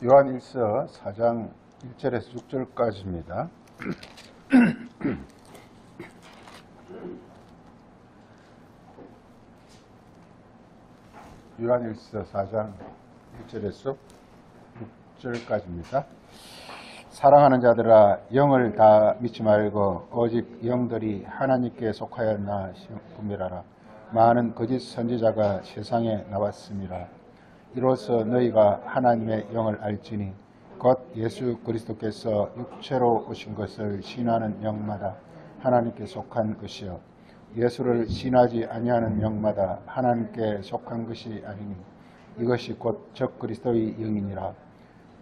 요한일서 4장 1절에서 6절까지입니다. 요한일서 4장 1절에서 6절까지입니다. 사랑하는 자들아, 영을 다 믿지 말고 오직 영들이 하나님께 속하였나 분별하라. 많은 거짓 선지자가 세상에 나왔습니다. 이로써 너희가 하나님의 영을 알지니 곧 예수 그리스도께서 육체로 오신 것을 신하는 영마다 하나님께 속한 것이요 예수를 신하지 아니하는 영마다 하나님께 속한 것이 아니니 이것이 곧 적 그리스도의 영이니라.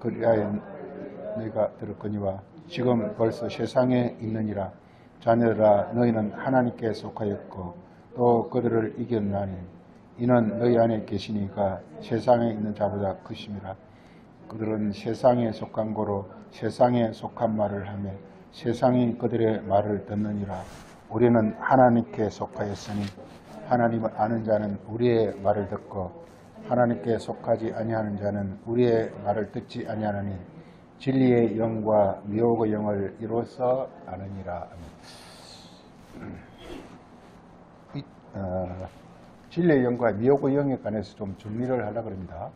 그리하여 너희가 들었거니와 지금 벌써 세상에 있느니라. 자녀들아, 너희는 하나님께 속하였고 또 그들을 이겼나니 이는 너희 안에 계시니까 세상에 있는 자보다 크심이라. 그들은 세상에 속한 고로 세상에 속한 말을 하며 세상이 그들의 말을 듣느니라. 우리는 하나님께 속하였으니 하나님을 아는 자는 우리의 말을 듣고 하나님께 속하지 아니하는 자는 우리의 말을 듣지 아니하느니 진리의 영과 미혹의 영을 이로써 아느니라. 진리의 영과 미혹의 영에 관해서 좀 정리를 하려고 합니다.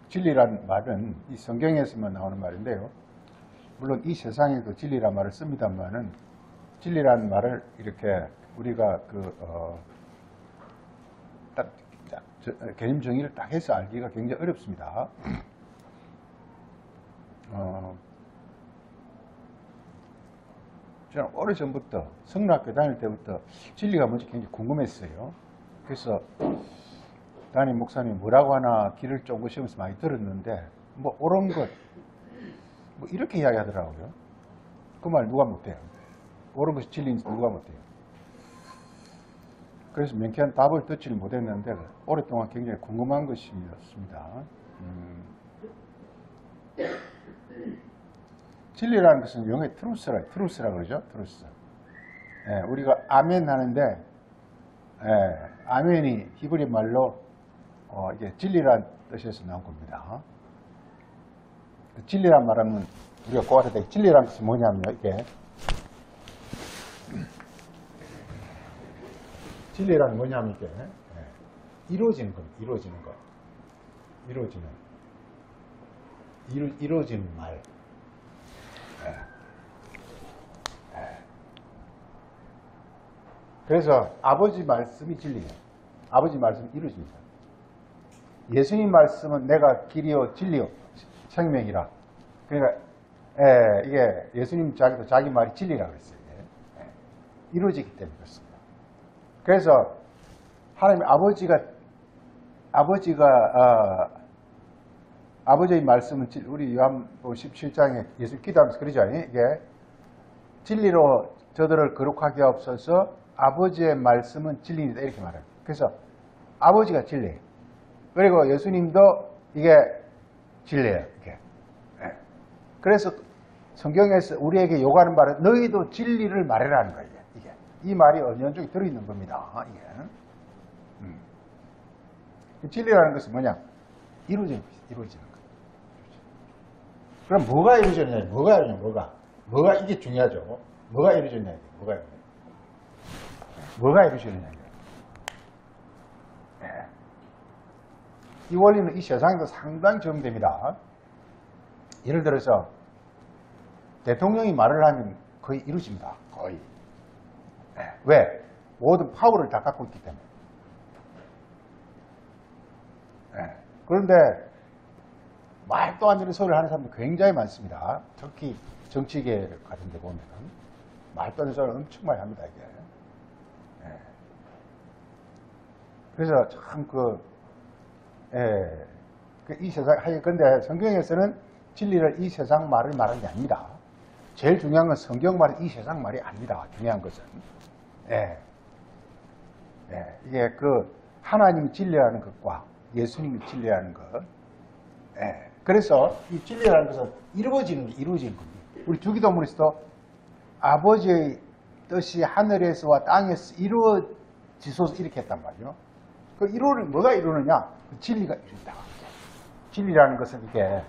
진리란 말은 이 성경에서만 나오는 말인데요. 물론 이 세상에도 진리란 말을 씁니다만은 진리란 말을 이렇게 우리가 개념 정의를 딱 해서 알기가 굉장히 어렵습니다. 저는 오래전부터 성락교 다닐 때부터 진리가 뭔지 굉장히 궁금했어요. 그래서 담임 목사님이 뭐라고 하나 길을 쫑그시면서 많이 들었는데 뭐 옳은 것 뭐 이렇게 이야기하더라고요. 그 말 누가 못해요. 옳은 것이 진리인지 누가 못해요. 그래서 명쾌한 답을 듣지를 못했는데 오랫동안 굉장히 궁금한 것이었습니다. 진리라는 것은 영어의 트루스라 그러죠. 트루스. 예, 우리가 아멘 하는데 아멘이 히브리 말로 이게 진리라는 뜻에서 나온 겁니다. 진리란 말하면 우리가 꼭 알아야 돼. 진리라는 것은 뭐냐면요. 이게 진리란 뭐냐면 이게 이루어지는 겁니다. 이루어지는 거. 이루어지는 말. 그래서 아버지 말씀이 진리예요. 아버지 말씀이 이루어집니다. 예수님 말씀은 내가 길이요 진리요 생명이라. 그러니까 이게 예수님 자기도 자기 말이 진리라고 했어요. 이루어지기 때문에 그렇습니다. 그래서 하나님 아버지의 말씀은 우리 요한복음 17장에 예수 기도하면서 그러죠. 이게 진리로 저들을 거룩하게 하옵소서. 아버지의 말씀은 진리이다 이렇게 말해요. 그래서 아버지가 진리예요. 그리고 예수님도 이게 진리예요. 이게. 그래서 성경에서 우리에게 요구하는 말은 너희도 진리를 말해라는 거예요. 이게 이 말이 은연중에 들어있는 겁니다. 이게. 진리라는 것은 뭐냐? 이루어지는 거예요. 그럼 뭐가 이루어졌냐? 뭐가 이게 중요하죠. 뭐가 이루어졌냐? 뭐가 이루어졌냐? 이 원리는 이 세상에도 상당히 적용됩니다. 예를 들어서 대통령이 말을 하면 거의 이루어집니다. 거의. 왜? 모든 파워를 다 갖고 있기 때문에. 그런데 말도 안 되는 소리를 하는 사람들 굉장히 많습니다. 특히 정치계 같은 데 보면 말도 안 되는 소리를 엄청 많이 합니다. 이게. 그래서 참 이 세상, 근데 성경에서는 진리를 이 세상 말을 말하는 게 아닙니다. 제일 중요한 건 성경 말이 이 세상 말이 아닙니다. 중요한 것은. 이게 하나님이 진리라는 것과 예수님이 진리라는 것. 그래서 이 진리라는 것은 이루어지는 겁니다. 우리 주기도문에서도 아버지의 뜻이 하늘에서와 땅에서 이루어지소서 이렇게 했단 말이에요. 그 이루는 뭐가 이루느냐? 진리가 이룬다. 진리라는 것은 이게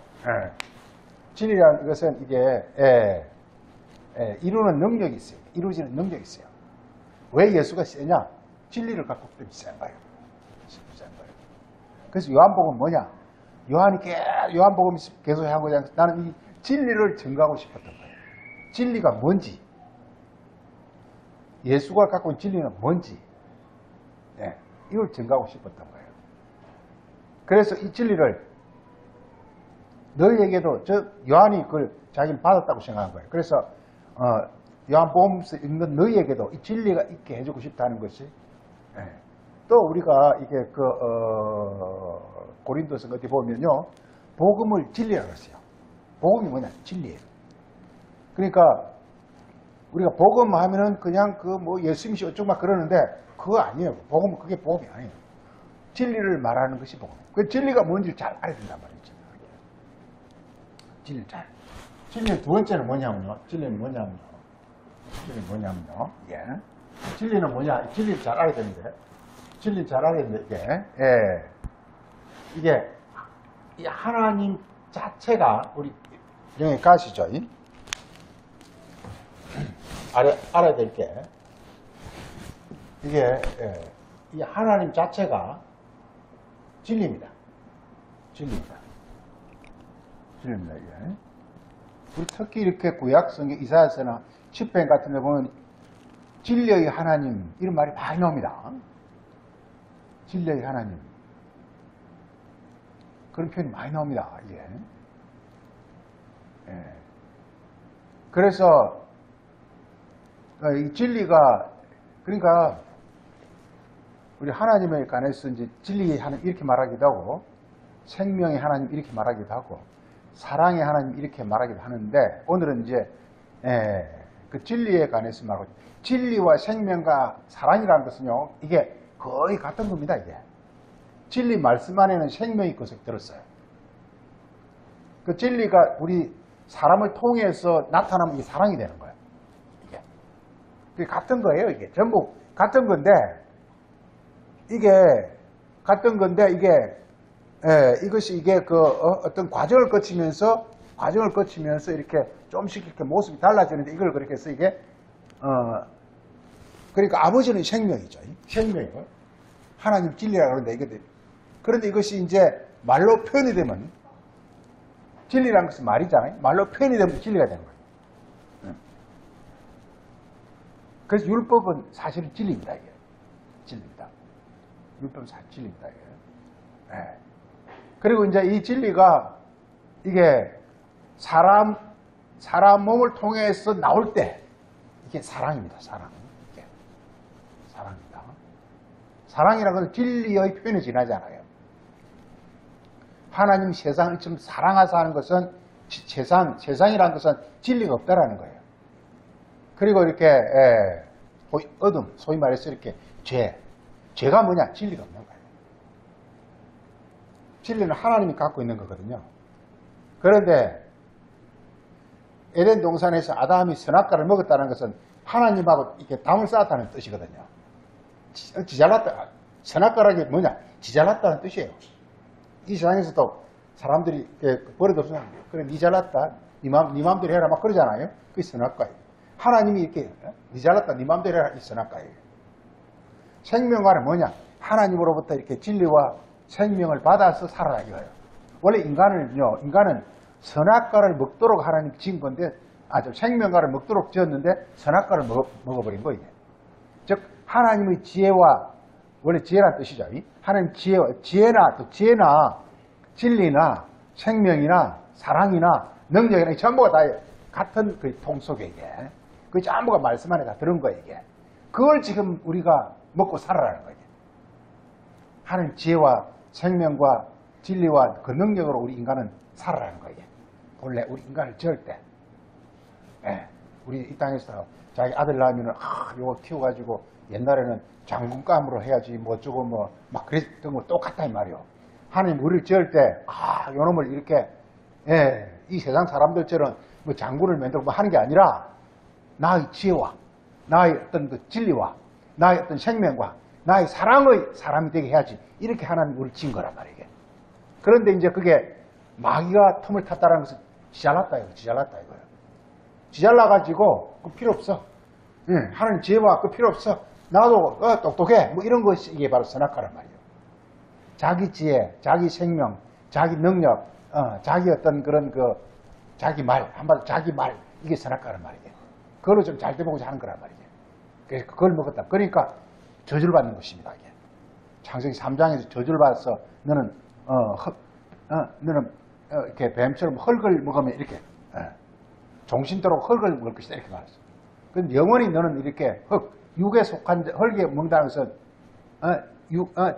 진리라는 것은 이게 이루는 능력이 있어요. 이루어지는 능력이 있어요. 왜 예수가 세냐? 진리를 갖고 있기 때문에 센 거예요. 그래서 요한복음은 뭐냐? 요한복음이 계속 한 거잖아요. 나는 이 진리를 증거하고 싶었던 거예요. 진리가 뭔지, 예수가 갖고 있는 진리는 뭔지, 이걸 증거하고 싶었던 거예요. 그래서 이 진리를 너희에게도, 요한이 그걸 자기는 받았다고 생각한 거예요. 그래서 요한복음서 읽는 너희에게도 이 진리가 있게 해주고 싶다는 것이, 또 우리가 이게 고린도서 어디 보면요, 복음을 진리라고 했어요. 복음이 뭐냐? 진리예요. 그러니까 우리가 복음 하면은 그냥 예수 믿으시 어쩌고 막 그러는데 그거 아니에요. 복음은 그게 복음이 아니에요. 진리를 말하는 것이 복음. 그 진리가 뭔지를 잘 알아야 된단 말이죠. 진리는 두 번째는 뭐냐면요. 진리는 뭐냐면요. 진리는 뭐냐? 진리를 잘 알아야 되는데. 진리를 잘 알아야 되는데, 이게 이 하나님 자체가 우리 여기 가시죠. 알아야 될 게, 이게 이 하나님 자체가 진리입니다. 진리입니다. 이게. 우리 특히 이렇게 구약성경 이사야서나 시편 같은 데 보면 진리의 하나님 이런 말이 많이 나옵니다. 진리의 하나님 그런 표현이 많이 나옵니다. 이게. 그래서 이 진리가, 그러니까 우리 하나님에 관해서 이제 진리의 하나님 이렇게 말하기도 하고, 생명의 하나님 이렇게 말하기도 하고, 사랑의 하나님 이렇게 말하기도 하는데, 오늘은 이제 그 진리에 관해서 말하고, 진리와 생명과 사랑이라는 것은요, 이게 거의 같은 겁니다. 이게 진리 말씀 안에는 생명이 거기서 들었어요. 그 진리가 우리 사람을 통해서 나타나면 이게 사랑이 되는 거예요. 이게 그게 같은 거예요. 이게 전부 같은 건데, 이것이 이게 어떤 과정을 거치면서 이렇게 조금씩 이렇게 모습이 달라지는데, 이걸 그렇게 해서 이게 그러니까 아버지는 생명이죠. 생명이고 하나님 진리라고 그러는데, 그런데 이것이 이제 말로 표현이 되면, 진리라는 것은 말이잖아요. 말로 표현이 되면 진리가 되는 거예요. 그래서 율법은 사실은 진리입니다. 이게 진리입니다. 율법은 사실 진리입니다. 이게. 그리고 이제 이 진리가 이게 사람 몸을 통해서 나올 때 이게 사랑입니다. 이게 사랑입니다. 사랑이라는 것은 진리의 표현이 지나지 않아요. 하나님 세상을 좀 사랑하사 하는 것은 세상이라는 것은 진리가 없다라는 거예요. 그리고 이렇게 어둠, 소위 말해서 이렇게 죄가 뭐냐? 진리가 없는 거예요. 진리는 하나님이 갖고 있는 거거든요. 그런데 에덴 동산에서 아담이 선악과를 먹었다는 것은 하나님하고 이렇게 담을 쌓았다는 뜻이거든요. 지잘났다. 선악과라는 게 뭐냐? 지잘났다는 뜻이에요. 이 세상에서도 사람들이 버릇없으면 그래 니 잘났다, 니 마음대로 해라 막 그러잖아요. 그게 선악과예요. 하나님이 이렇게 니 잘났다, 니 마음대로 해라, 이 선악과예요. 생명과는 뭐냐? 하나님으로부터 이렇게 진리와 생명을 받아서 살아라 이거예요. 원래 인간은 선악과를 먹도록 하나님 지은 건데, 생명과를 먹도록 지었는데 선악과를 먹어버린 거예요. 즉 하나님의 지혜와, 원래 지혜란 뜻이죠. 하나님 지혜나 진리나 생명이나 사랑이나 능력이나 전부가 다 같은 그 통 속에 이게 그 전부가 말씀 안에 다 들은 거예요. 이게 그걸 지금 우리가 먹고 살아라는 거예요. 하나님 지혜와 생명과 진리와 그 능력으로 우리 인간은 살아라는 거예요. 본래 우리 인간을 지을 때, 우리 이 땅에서 자기 아들 낳으면 요거 키워가지고, 옛날에는 장군감으로 해야지 뭐 어쩌고 뭐 막 그랬던 거 똑같다 이 말이요. 하나님 우리를 지을 때 요놈을 이렇게 이 세상 사람들처럼 뭐 장군을 만들고 뭐 하는 게 아니라 나의 지혜와 나의 어떤 그 진리와 나의 어떤 생명과 나의 사랑의 사람이 되게 해야지. 이렇게 하나님 우리를 진 거란 말이에요. 그런데 이제 그게 마귀가 틈을 탔다는 것은 지잘났다 이거예요. 지잘났다 이거예요. 지잘나가지고 그 필요 없어. 하나님 지혜와 그 필요 없어. 나도 똑똑해. 뭐 이런 것이 이게 바로 선악과란 말이에요. 자기 지혜, 자기 생명, 자기 능력, 자기 어떤 그런 그 자기 말, 한마디로 자기 말, 이게 선악과란 말이에요. 그걸로 좀 잘 되보고자 하는 거란 말이에요. 그래서 그걸 먹었다. 그러니까 저주를 받는 것입니다. 이게. 창세기 3장에서 저주를 받아서 너는 너는 이렇게 뱀처럼 흙을 먹으면 이렇게 종신토록 흙을 먹을 것이다 이렇게 말했어. 근데 영원히 너는 이렇게 육에 속한 흙에 먹는다는 것은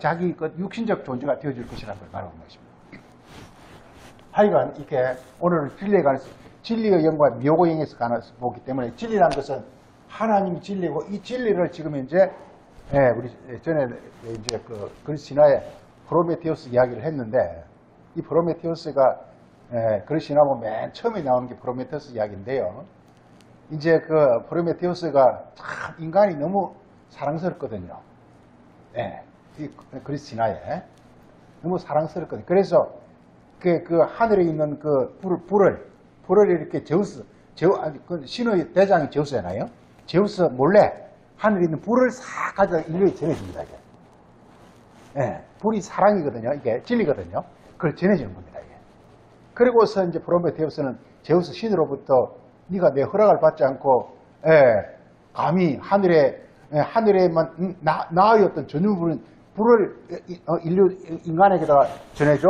자기 그 육신적 존재가 되어줄 것이라는 걸 말하는 것입니다. 하여간 이렇게 오늘은 진리에 관해서 진리의 영과 미혹의 영에서 보기 때문에 진리라는 것은 하나님이 진리고 이 진리를 지금 이제 우리 전에 이제 그 그리스 신화에 프로메테우스 이야기를 했는데 이 프로메테우스가 그리스 신화 보면 맨 처음에 나오는 게 프로메테우스 이야기인데요. 이제 그 프로메테우스가 참 인간이 너무 사랑스럽거든요. 이 그리스 신화에 너무 사랑스럽거든요. 그래서 그 하늘에 있는 그 불을 이렇게 그 신의 대장이 제우스잖아요. 제우스 몰래 하늘에 있는 불을 싹 가져다 인류에 전해줍니다. 이게. 불이 사랑이거든요. 이게 진리거든요. 그걸 전해주는 겁니다. 이게. 그리고서 이제 프로메테우스는 제우스 신으로부터 네가 내 허락을 받지 않고 감히 하늘에만 나의 어떤 전유불은 불을 인간에게다가 전해줘?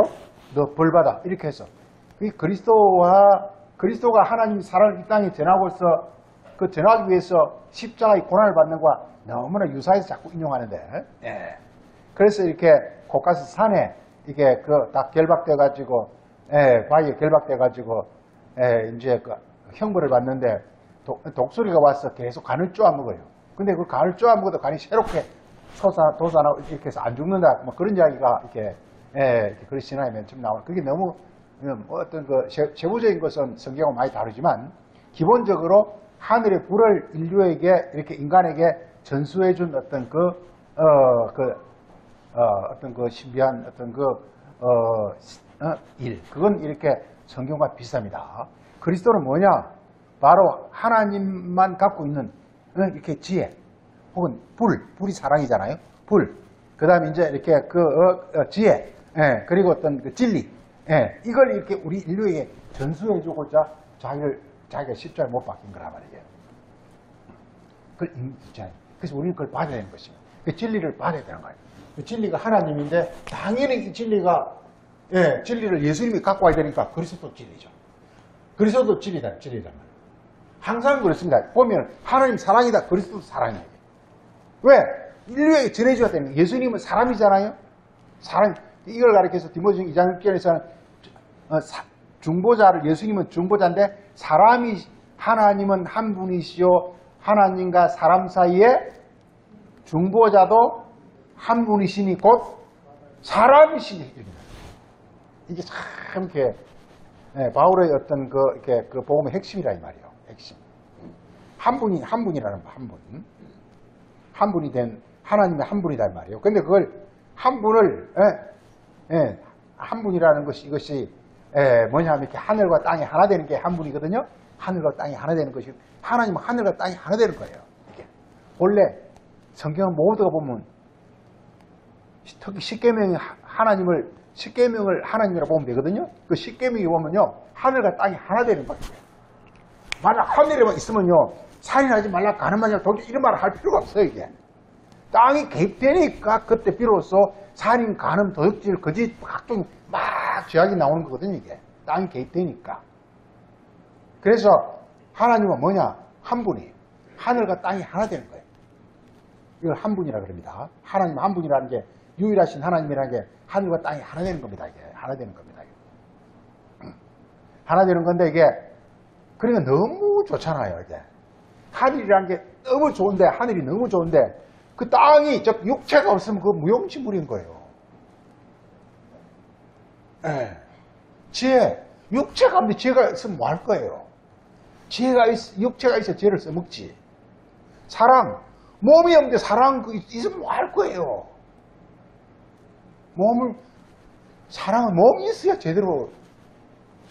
너 벌받아. 이렇게 해서 그리스도가 하나님의 사랑을 이 땅에 전하고서 그 전하기 위해서 십자가의 고난을 받는 거와 너무나 유사해서 자꾸 인용하는데 그래서 이렇게 고가스 산에 이게 그 딱 결박돼 가지고 바위에 결박돼 가지고 이제 그 형벌을 받는데 독수리가 와서 계속 간을 쪼아 먹어요. 근데 그 간을 쪼아 먹어도 간이 새롭게 솟아나고 이렇게 해서 안 죽는다. 뭐 그런 이야기가 이렇게 그리스 신화에 맨 처음 나와요. 그게 너무 어떤 그 세부적인 것은 성경하고 많이 다르지만 기본적으로 하늘의 불을 인류에게 이렇게 인간에게 전수해 준 어떤 어떤 그 신비한 어떤 그건 이렇게 성경과 비슷합니다. 그리스도는 뭐냐? 바로 하나님만 갖고 있는 이렇게 지혜 혹은 불이 사랑이잖아요. 그 다음에 이제 이렇게 지혜, 그리고 어떤 그 진리, 이걸 이렇게 우리 인류에게 전수해 주고자 자기가 십자가에 못 박힌 거란 말이에요. 그걸 인정해요. 그래서 우리는 그걸 받아야 되는 것입니다. 그 진리를 받아야 되는 거예요. 그 진리가 하나님인데 당연히 이 진리가 진리를 예수님이 갖고 와야 되니까 그리스도 진리죠. 그리스도도 진리다 말이에요. 항상 그렇습니다. 보면 하나님 사랑이다. 그리스도도 사랑이에요. 왜? 인류에게 전해줘야 되는 거예요. 예수님은 사람이잖아요. 이걸 가리켜서 디모데 2장 6절에서는 중보자를 예수님은 중보자인데 하나님은 한 분이시요 하나님과 사람 사이에 중보자도 한 분이시니 곧 사람이시니 이게 참 이렇게 바울의 어떤 그 복음의 핵심이라 이 말이에요. 핵심. 한 분이라는 거, 한 분이 된 하나님의 한 분이다 이 말이에요. 근데 그걸 한 분을 한 분이라는 것이 이것이 뭐냐 하면 이렇게 하늘과 땅이 하나 되는 게 한 분이거든요. 하늘과 땅이 하나 되는 것이 하나님은 하늘과 땅이 하나 되는 거예요. 이게 원래 성경 모두가 보면 특히 십계명을 하나님이라고 보면 되거든요. 그 십계명이 보면요 하늘과 땅이 하나 되는 거예요. 만약 하늘에만 있으면요 살인하지 말라 가늠하지 말라 이런 말을 할 필요가 없어요. 이게 땅이 개입되니까 그때 비로소 살인, 간음, 도둑질, 거짓 각종 막 죄악이 나오는 거거든요. 이게 땅이 개입되니까. 그래서 하나님은 뭐냐? 한 분이 하늘과 땅이 하나 되는 거예요. 이걸 한 분이라 그럽니다. 하나님 한 분이라는 게 유일하신 하나님이라는 게 하늘과 땅이 하나 되는 겁니다. 이게 하나 되는 겁니다. 하나 되는 건데 이게 그러니까 너무 좋잖아요. 이게 하늘이라는 게 너무 좋은데 하늘이 너무 좋은데 그 땅이 즉 육체가 없으면 그 무용지물인 거예요. 지혜 육체가 없는데 지혜가 있으면 뭐 할 거예요? 육체가 있어 지혜를 써먹지. 사랑. 몸이 없는데 사랑 있으면 뭐 할 거예요? 사랑은 몸이 있어야 제대로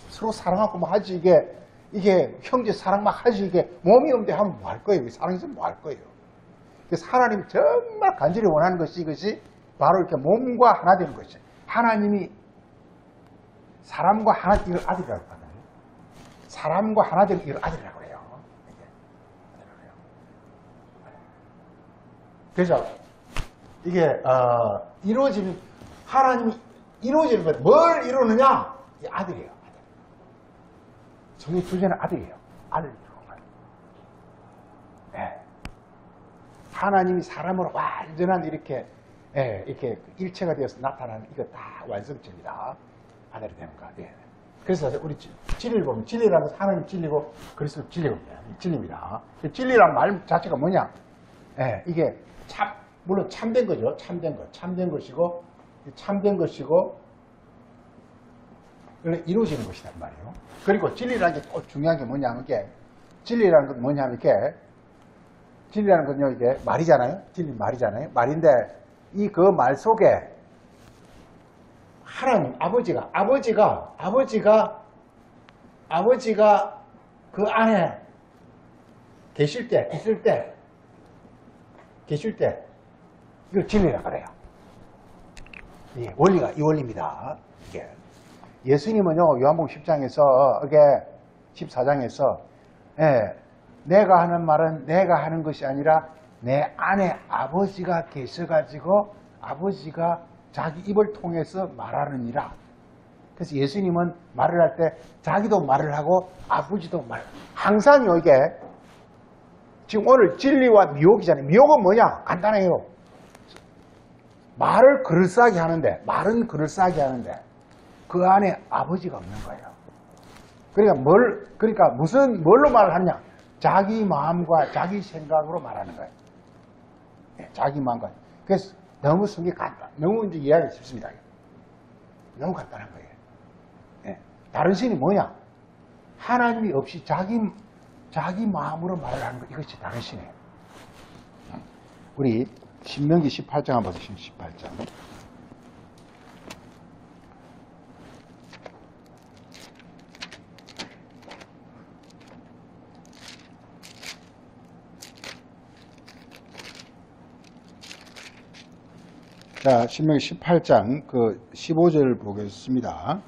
서로 사랑하고 뭐 하지. 이게 형제 사랑 막 하지. 이게 몸이 없는데 하면 뭐 할 거예요? 사랑 있으면 뭐 할 거예요? 그래서 하나님이 정말 간절히 원하는 것이 이것이 바로 이렇게 몸과 하나 되는 것이. 하나님이 사람과 하나 이걸 아들이라고 하거든요. 사람과 하나 되는 이걸 아들이라고 그래요. 그래서 이게 이루어지는 하나님이 이루어지는 것, 뭘 이루느냐? 이 아들이에요. 아들. 성경 주제는 아들이에요. 아들 이루는 거예요. 네. 하나님이 사람으로 완전한 이렇게 일체가 되어서 나타나는 이거 다 완성체입니다. 아들이 되는 거. 예. 그래서 우리 진리를 보면 진리라는 것은 하나님 진리고 그리스도 진리입니다. 진리라는 말 자체가 뭐냐? 예, 이게 물론 참된 거죠. 참된 것이고 이루어지는 것이란 말이에요. 그리고 진리라는 게 또 중요한 게 뭐냐면 진리라는 건 뭐냐면 진리라는 건요, 이게 말이잖아요. 진리 말이잖아요. 말인데 이 그 말 속에 하나님 아버지가 그 안에 계실 때 이걸 진리라 그래요. 이 원리입니다. 이게 예수님은요, 요한복음 10장에서 이게 14장에서 내가 하는 말은 내가 하는 것이 아니라 내 안에 아버지가 계셔가지고 아버지가 자기 입을 통해서 말하느니라. 그래서 예수님은 말을 할 때 자기도 말을 하고 아버지도 항상요, 이게 지금 오늘 진리와 미혹이잖아요. 미혹은 뭐냐? 간단해요. 말은 그럴싸하게 하는데 그 안에 아버지가 없는 거예요. 그러니까 뭘로 말을 하느냐? 자기 마음과 자기 생각으로 말하는 거예요. 자기 마음과. 그래서 너무 너무 이제 이해하기 쉽습니다. 너무 간단한 거예요. 다른 신이 뭐냐? 하나님이 없이 자기 마음으로 말을 하는 거. 이것이 다른 신이에요. 우리 신명기 18장 한번 보시죠. 18장. 자, 신명기 18장 그 15절 보겠습니다.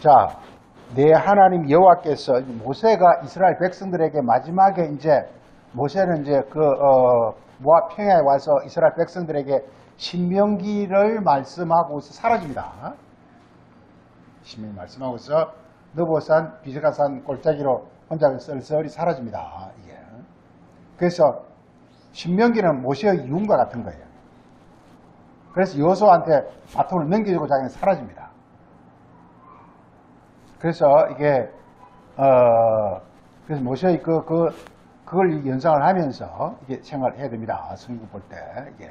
자, 내 하나님 여호와께서 모세가 이스라엘 백성들에게 마지막에 이제 모세는 이제 모압 평야에 와서 이스라엘 백성들에게 신명기를 말씀하고서 사라집니다. 신명기 말씀하고서 느보산 비스가산 골짜기로 혼자 쓸쓸히 사라집니다. 이게. 그래서 신명기는 모세의 이윤과 같은 거예요. 그래서 여호수아한테 바통을 넘겨주고 자기는 사라집니다. 그래서 이게 그래서 모세의 그걸 연상을 하면서 이게 생활을 해야 됩니다. 성경 볼 때 이게.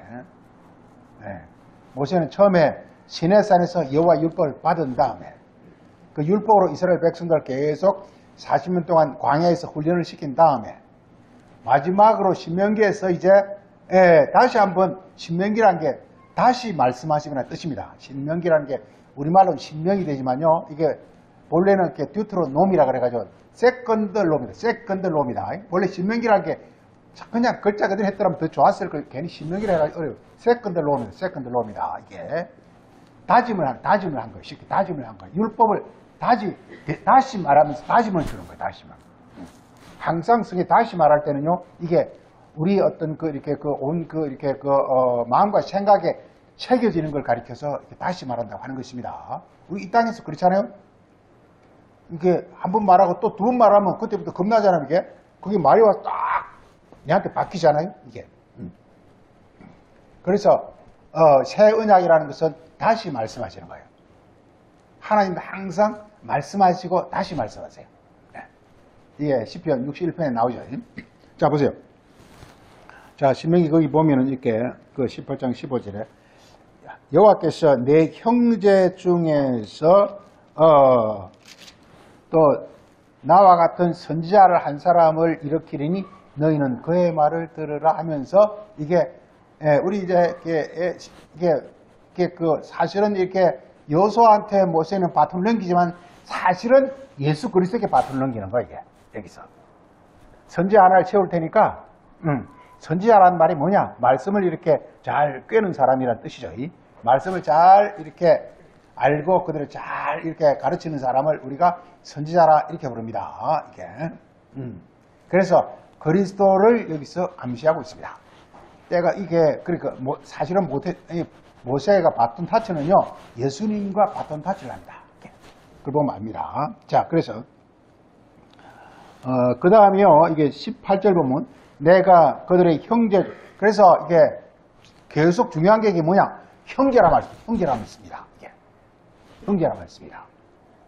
모세는 처음에 시내산에서 여호와 율법을 받은 다음에 그 율법으로 이스라엘 백성들 계속 40년 동안 광야에서 훈련을 시킨 다음에 마지막으로 신명기에서 이제 다시 한번 신명기라는 게 다시 말씀하시거나 뜻입니다. 신명기라는 게 우리말로는 신명이 되지만요, 이게 본래는 이렇게 듀트로놈이라 그래가지고 세컨드롬이다. 원래 신명기라는 게 그냥 글자 그대로 했더라면 더 좋았을 걸 괜히 신명기라 해가지고 어려워. 세컨드롬이다. 이게 다짐을 한 거예요. 쉽게 다짐을 한 거예요. 율법을 다시 말하면서 다짐을 주는 거예요. 다시만. 항상 성에 다시 말할 때는요, 이게 우리 어떤 마음과 생각에 새겨지는 걸 가리켜서 다시 말한다고 하는 것입니다. 우리 이 땅에서 그렇잖아요? 이게 한 번 말하고 또 두 번 말하면 그때부터 겁나잖아요, 이게. 그게 말이 와서 딱 내한테 바뀌잖아요, 이게. 그래서, 새 언약이라는 것은 다시 말씀하시는 거예요. 하나님도 항상 말씀하시고 다시 말씀하세요. 이게 시편 61편에 나오죠. 자, 보세요. 자, 신명기 거기 보면은 이렇게 그 18장 15절에 여호와께서 내 형제 중에서 또 나와 같은 선지자를 한 사람을 일으키리니 너희는 그의 말을 들으라 하면서 이게 우리 이제 이게 그 사실은 이렇게 여호수아한테 모세는 바톤을 넘기지만 사실은 예수 그리스도에게 바톤을 넘기는 거야 이게 여기서 선지자 하나를 세울 테니까 선지자라는 말이 뭐냐? 말씀을 이렇게 잘 꿰는 사람이란 뜻이죠. 이 말씀을 잘 이렇게 알고 그들을 잘 이렇게 가르치는 사람을 우리가 선지자라 이렇게 부릅니다. 이게. 그래서 그리스도를 여기서 암시하고 있습니다. 때가 이게 그러니까 사실은 모세가 바톤 타치는요 예수님과 바톤 타치를 합니다. 그걸 보면 압니다. 자, 그래서 그 다음에요 이게 18절 보면 내가 그들의 형제 그래서 이게 계속 중요한 게 이게 뭐냐? 형제라 말씀입니다. 형제라 말씀입니다.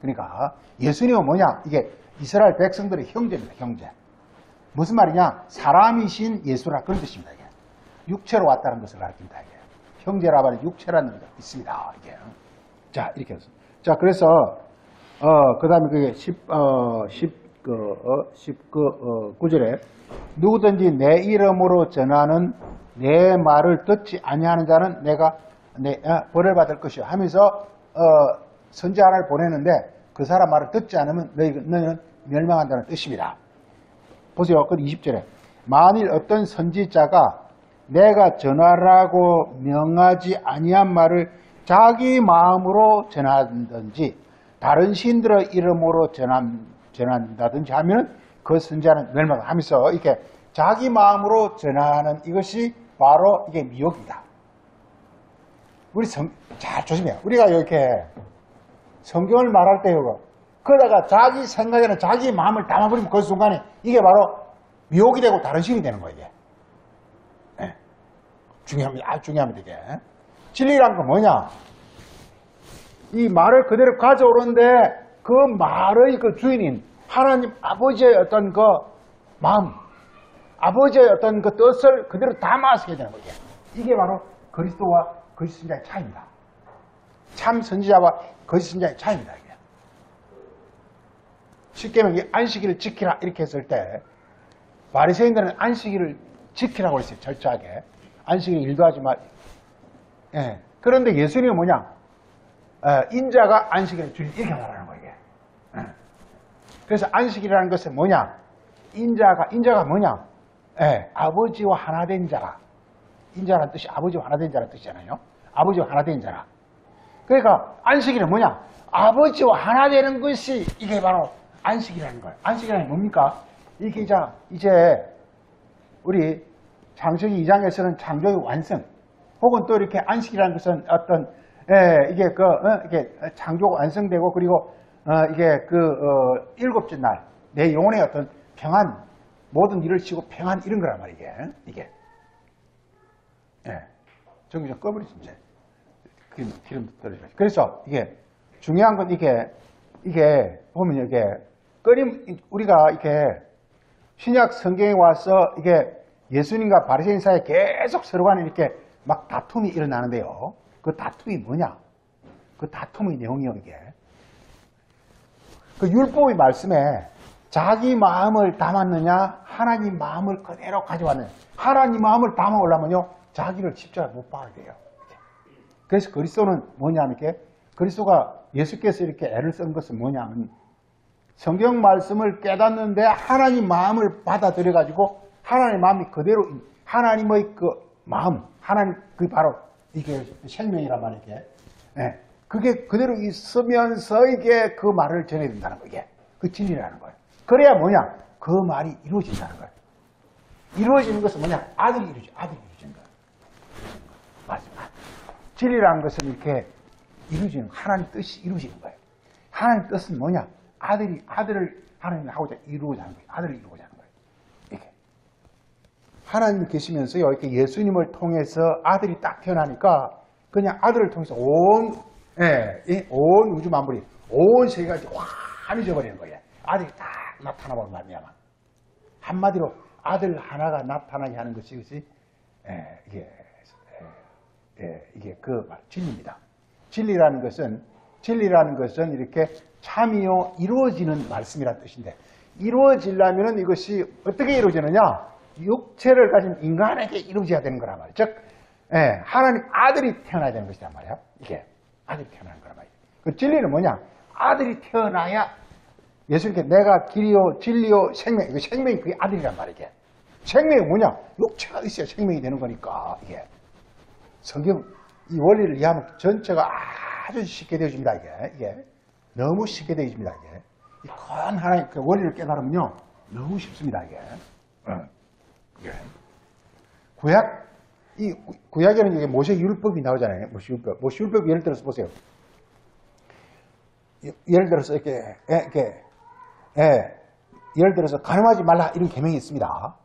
그러니까 예수님은 뭐냐? 이게 이스라엘 백성들의 형제입니다. 형제. 무슨 말이냐? 사람이신 예수라 그런 뜻입니다. 이게. 육체로 왔다는 것을 가르칩니다. 이게. 형제라 말은 육체라는 뜻이 있습니다. 이게. 자, 이렇게 해서. 자, 그래서 그 다음에 그게 19절에 누구든지 내 이름으로 전하는 내 말을 듣지 아니하는 자는 내가 벌을 받을 것이요 하면서 선지 하나를 보내는데 그 사람 말을 듣지 않으면 너희는 멸망한다는 뜻입니다. 보세요. 그 20절에 만일 어떤 선지자가 내가 전하라고 명하지 아니한 말을 자기 마음으로 전하든지 다른 신들의 이름으로 전한다든지 하면 그 선지자는 멸망하면서 이렇게 자기 마음으로 전하는 이것이 바로 이게 미혹입니다. 우리 잘 조심해요. 우리가 이렇게 성경을 말할 때 이거 그러다가 자기 생각에는 자기 마음을 담아버리면 그 순간에 이게 바로 미혹이 되고 다른 신이 되는 거예요. 이게. 네. 중요합니다. 아주 중요합니다. 이게. 진리란 건 뭐냐? 이 말을 그대로 가져오는데 그 말의 그 주인인 하나님 아버지의 어떤 그 마음, 아버지의 어떤 그 뜻을 그대로 담아서 해야 되는 거예요. 이게 바로 그리스도와 거짓 선지자의 차이입니다. 참 선지자와 거짓 선지자의 차이입니다. 이게. 쉽게 말하면 안식일을 지키라 이렇게 했을 때 바리새인들은 안식일을 지키라고 했어요. 철저하게. 안식일 일도 하지 마. 예. 그런데 예수님은 뭐냐? 인자가 안식일을 주일 이렇게 말하는 거예요. 이게. 그래서 안식일이라는 것은 뭐냐? 인자가 뭐냐? 아버지와 하나 된 자라. 인자라는 뜻이 아버지와 하나 된 자라는 뜻이잖아요. 아버지와 하나 된 자라. 그러니까 안식일은 뭐냐? 아버지와 하나 되는 것이 이게 바로 안식이라는 거예요. 안식이라는 게 뭡니까? 이게 이제 우리 창세기 2장에서는 창조의 완성, 혹은 또 이렇게 안식이라는 것은 어떤 이게 이게 창조가 완성되고 그리고 이게 일곱째 날 내 영혼의 어떤 평안, 모든 일을 치고 평안 이런 거란 말이에요. 이게. 전기 좀 꺼버리지 이제. 기름도 떨어지고. 그래서 이게 중요한 건 이게 보면 이게 우리가 이렇게 신약 성경에 와서 이게 예수님과 바리새인 사이에 계속 서로 간에 이렇게 막 다툼이 일어나는데요. 그 다툼이 뭐냐? 그 다툼의 내용이요, 이게. 그 율법의 말씀에 자기 마음을 담았느냐, 하나님 마음을 그대로 가져왔느냐. 하나님 마음을 담아오려면요, 자기를 십자가에 못 박아야 돼요. 그래서 그리스도는 뭐냐면, 그리스도가 예수께서 이렇게 애를 쓴 것은 뭐냐면, 성경 말씀을 깨닫는데 하나님 마음을 받아들여가지고, 하나님 마음이 그대로, 하나님의 그 마음, 하나님, 그 바로, 이게 생명이란 말이에요, 이게. 그게 그대로 있으면서 이게 그 말을 전해야 된다는 거예요, 이게. 그 진리라는 거예요. 그래야 뭐냐? 그 말이 이루어진다는 거예요. 이루어지는 것은 뭐냐? 아들이 이루어지는 거예요. 맞아. 진리라는 것은 이렇게 이루어지는, 하나님 뜻이 이루어지는 거예요. 하나님 뜻은 뭐냐? 아들을 하나님이 하고자 이루고자 하는 거예요. 아들을 이루고자 하는 거예요. 이렇게. 하나님이 계시면서요, 이렇게 예수님을 통해서 아들이 딱 태어나니까 그냥 아들을 통해서 온 우주 만물이, 온 세계가 이제 환해져 버리는 거예요. 아들이 딱 나타나보는 말이야만. 한마디로 아들 하나가 나타나게 하는 것이 이게 그 진리입니다. 진리라는 것은 이렇게 참이요 이루어지는 말씀이란 뜻인데 이루어지려면 이것이 어떻게 이루어지느냐? 육체를 가진 인간에게 이루어져야 되는 거란 말이에요. 즉 하나님 아들이 태어나야 되는 것이란 말이에요. 이게 아들이 태어나는 거란 말이에요. 그 진리는 뭐냐? 아들이 태어나야 예수님께 내가 길이요 진리요 생명, 이거 생명이 그게 아들이란 말이에요. 생명이 뭐냐? 육체가 있어야 생명이 되는 거니까 이게 성경 이 원리를 이해하면 전체가 아주 쉽게 되어집니다. 이게 너무 쉽게 되어집니다. 이게 이 큰 하나님 그 원리를 깨달으면요 너무 쉽습니다. 이게 구약에는 이게 모세율법이 나오잖아요. 모세율법 예를 들어서 보세요. 예를 들어서 이렇게 예를 들어서 간음하지 말라 이런 계명이 있습니다.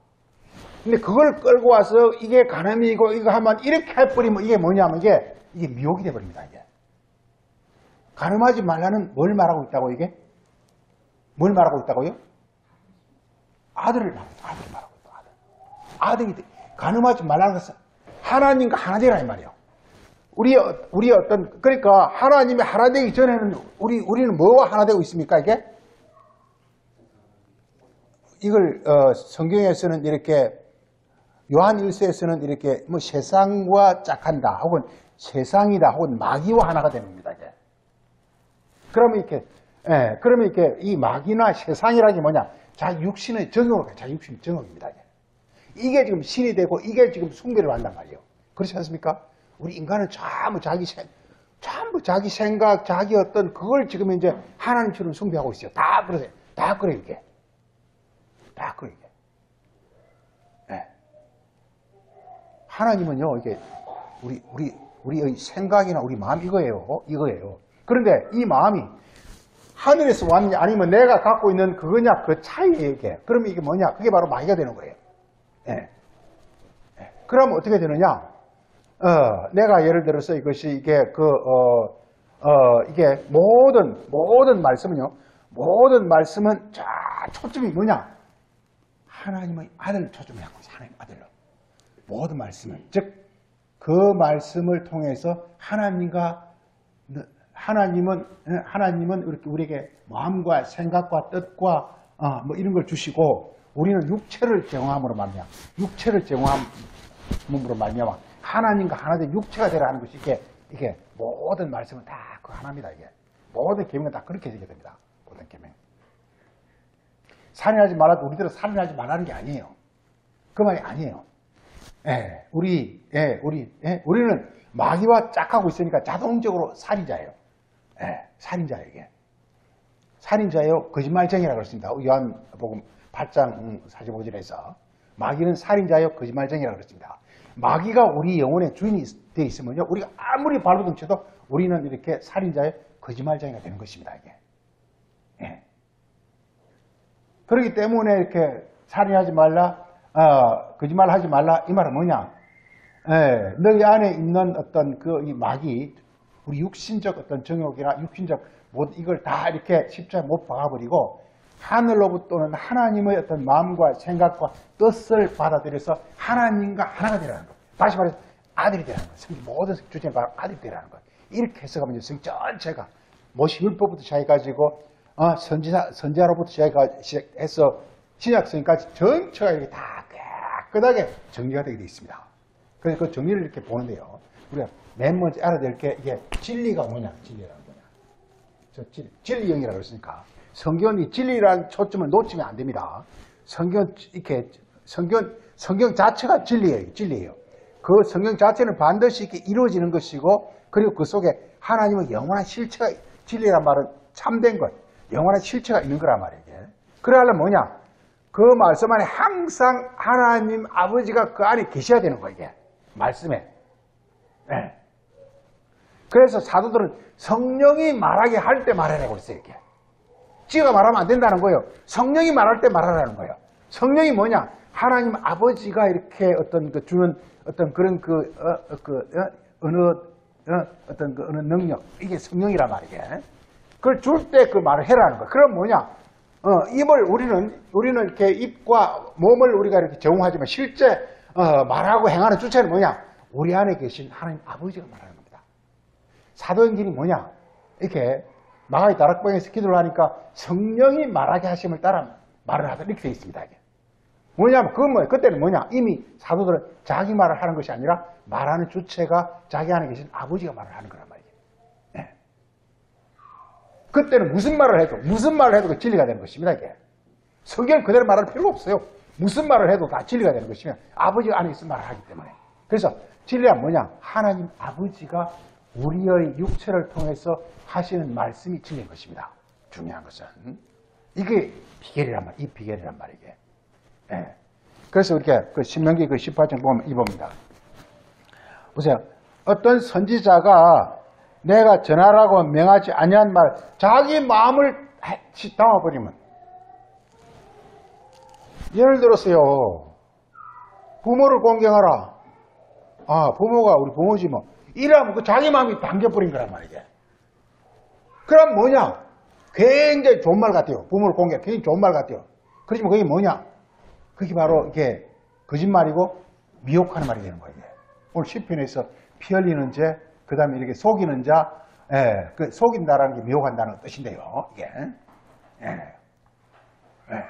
근데 그걸 끌고 와서 이게 간음이고 이거 하면 이렇게 해버리면 이게 뭐냐면 이게 미혹이 돼버립니다. 이게 간음하지 말라는 뭘 말하고 있다고 이게? 뭘 말하고 있다고요? 아들을 말하고 있다. 아들이 간음하지 말라는 것은 하나님과 하나 되라 이 말이에요. 우리 어떤 그러니까 하나님이 하나 되기 전에는 우리는 뭐와 하나 되고 있습니까 이게? 이걸 성경에서는 이렇게 요한 1서에서는 이렇게 뭐 세상과 짝한다 혹은 세상이다 혹은 마귀와 하나가 되는 겁니다. 이게. 그러면 이렇게 이 마귀나 세상이라는 게 뭐냐? 자기 육신의 정욕으로 가요. 자기 육신의 정욕입니다. 이게 지금 신이 되고 이게 지금 숭배를 한단 말이에요. 그렇지 않습니까? 우리 인간은 전부 자기 생각, 자기 어떤 그걸 지금 이제 하나님처럼 숭배하고 있어요. 다 그러세요. 다 그래요, 이게. 다 그래요, 이게. 네. 하나님은요, 이게 우리의 생각이나 우리 마음 이거예요. 그런데 이 마음이 하늘에서 왔냐 아니면 내가 갖고 있는 그거냐 그 차이예요, 이게. 그러면 이게 뭐냐? 그게 바로 마귀가 되는 거예요. 예. 그러면 어떻게 되느냐? 내가 예를 들어서 이게 모든 말씀은 자, 초점이 뭐냐? 하나님의 아들을 초점을 갖고 있어요. 하나님 아들로. 모든 말씀은. 즉, 그 말씀을 통해서 하나님은 이렇게 우리에게 마음과 생각과 뜻과 뭐 이런 걸 주시고 우리는 육체를 제공함으로 말미암아 하나님과 하나 된 육체가 되라는 것이 이게 모든 말씀은 다 그 하나입니다. 이게 모든 계명은 다 그렇게 되게 됩니다. 모든 계명. 살인하지 말라도 우리들은 살인하지 말라는 게 아니에요. 그 말이 아니에요. 우리는 마귀와 짝하고 있으니까 자동적으로 살인자예요. 살인자예요, 이게. 살인자예요. 거짓말쟁이라고 그랬습니다. 요한복음 8장 45절에서 마귀는 살인자예요. 거짓말쟁이라고 그랬습니다. 마귀가 우리 영혼의 주인이 되어 있으면요. 우리가 아무리 발버둥 쳐도 우리는 이렇게 살인자의 거짓말쟁이가 되는 것입니다, 이게. 그렇기 때문에 이렇게 살인하지 말라, 거짓말하지 말라, 이 말은 뭐냐? 너희 안에 있는 어떤 이 마귀, 우리 육신적 어떤 정욕이나 육신적 이걸 다 이렇게 십자가에 못 박아버리고 하늘로부터는 하나님의 어떤 마음과 생각과 뜻을 받아들여서 하나님과 하나가 되라는 것. 다시 말해서 아들이 되라는 것. 성경 모든 주제는 바로 아들이 되라는 것. 이렇게 해석하면 성경 전체가 모세율법부터 시작해가지고 선지자로부터 시작해서 신약성까지 전체가 이렇게 다 깨끗하게 정리가 되게 되어 있습니다. 그래서 그 정리를 이렇게 보는데요. 우리가 맨 먼저 알아야 될 게 이게 진리가 뭐냐? 진리라는 거냐? 진리형이라고 했으니까 성경은 이 진리라는 초점을 놓치면 안 됩니다. 성경 자체가 진리예요. 그 성경 자체는 반드시 이렇게 이루어지는 것이고 그리고 그 속에 하나님의 영원한 실체가 진리란 말은 참된 것, 영원한 실체가 있는 거란 말이에요. 그래 하려면 뭐냐? 그 말씀 안에 항상 하나님 아버지가 그 안에 계셔야 되는 거예요. 이게 말씀에. 그래서 사도들은 성령이 말하게 할 때 말하라고 했어요. 이렇게. 지가 말하면 안 된다는 거예요. 성령이 말할 때 말하라는 거예요. 성령이 뭐냐? 하나님 아버지가 이렇게 어떤 주는 어떤 그런 어느 능력, 이게 성령이란 말이게. 그걸 줄 때 그 말을 해라는 거예요. 그럼 뭐냐? 입을 우리는 이렇게 입과 몸을 우리가 이렇게 제공하지만 실제 말하고 행하는 주체는 뭐냐? 우리 안에 계신 하나님 아버지가 말하는 겁니다. 사도행전이 뭐냐? 이렇게 마가의 다락방에서 기도를 하니까 성령이 말하게 하심을 따라 말을 하다 이렇게 되어 있습니다. 이게. 뭐냐면 그건 뭐예요? 그때는 뭐냐? 이미 사도들은 자기 말을 하는 것이 아니라 말하는 주체가 자기 안에 계신 아버지가 말을 하는 거란 말이에요. 네. 그때는 무슨 말을 해도 그 진리가 되는 것입니다. 이게. 성경 그대로 말할 필요가 없어요. 무슨 말을 해도 다 진리가 되는 것이면 아버지 안에 있어 말을 하기 때문에. 그래서 진리가 뭐냐? 하나님 아버지가 우리의 육체를 통해서 하시는 말씀이 진리인 것입니다. 중요한 것은. 이게 비결이란 말, 이 비결이란 말이게. 예. 그래서 이렇게 그 신명기 그 18장 보면 이봅니다. 보세요. 어떤 선지자가 내가 전하라고 명하지 아니한 말, 자기 마음을 담아버리면, 예를 들었어요. 부모를 공경하라. 아, 부모가 우리 부모지 뭐. 이러면 그 자기 마음이 담겨버린 거란 말이지. 그럼 뭐냐? 굉장히 좋은 말 같아요. 부모를 공경, 굉장히 좋은 말 같아요. 그렇지만 그게 뭐냐? 그게 바로 이게 거짓말이고 미혹하는 말이 되는 거예요. 오늘 시편에서 피 흘리는 죄, 그 다음에 이렇게 속이는 자, 예, 그 속인다라는 게 미혹한다는 뜻인데요. 이게. 예. 예.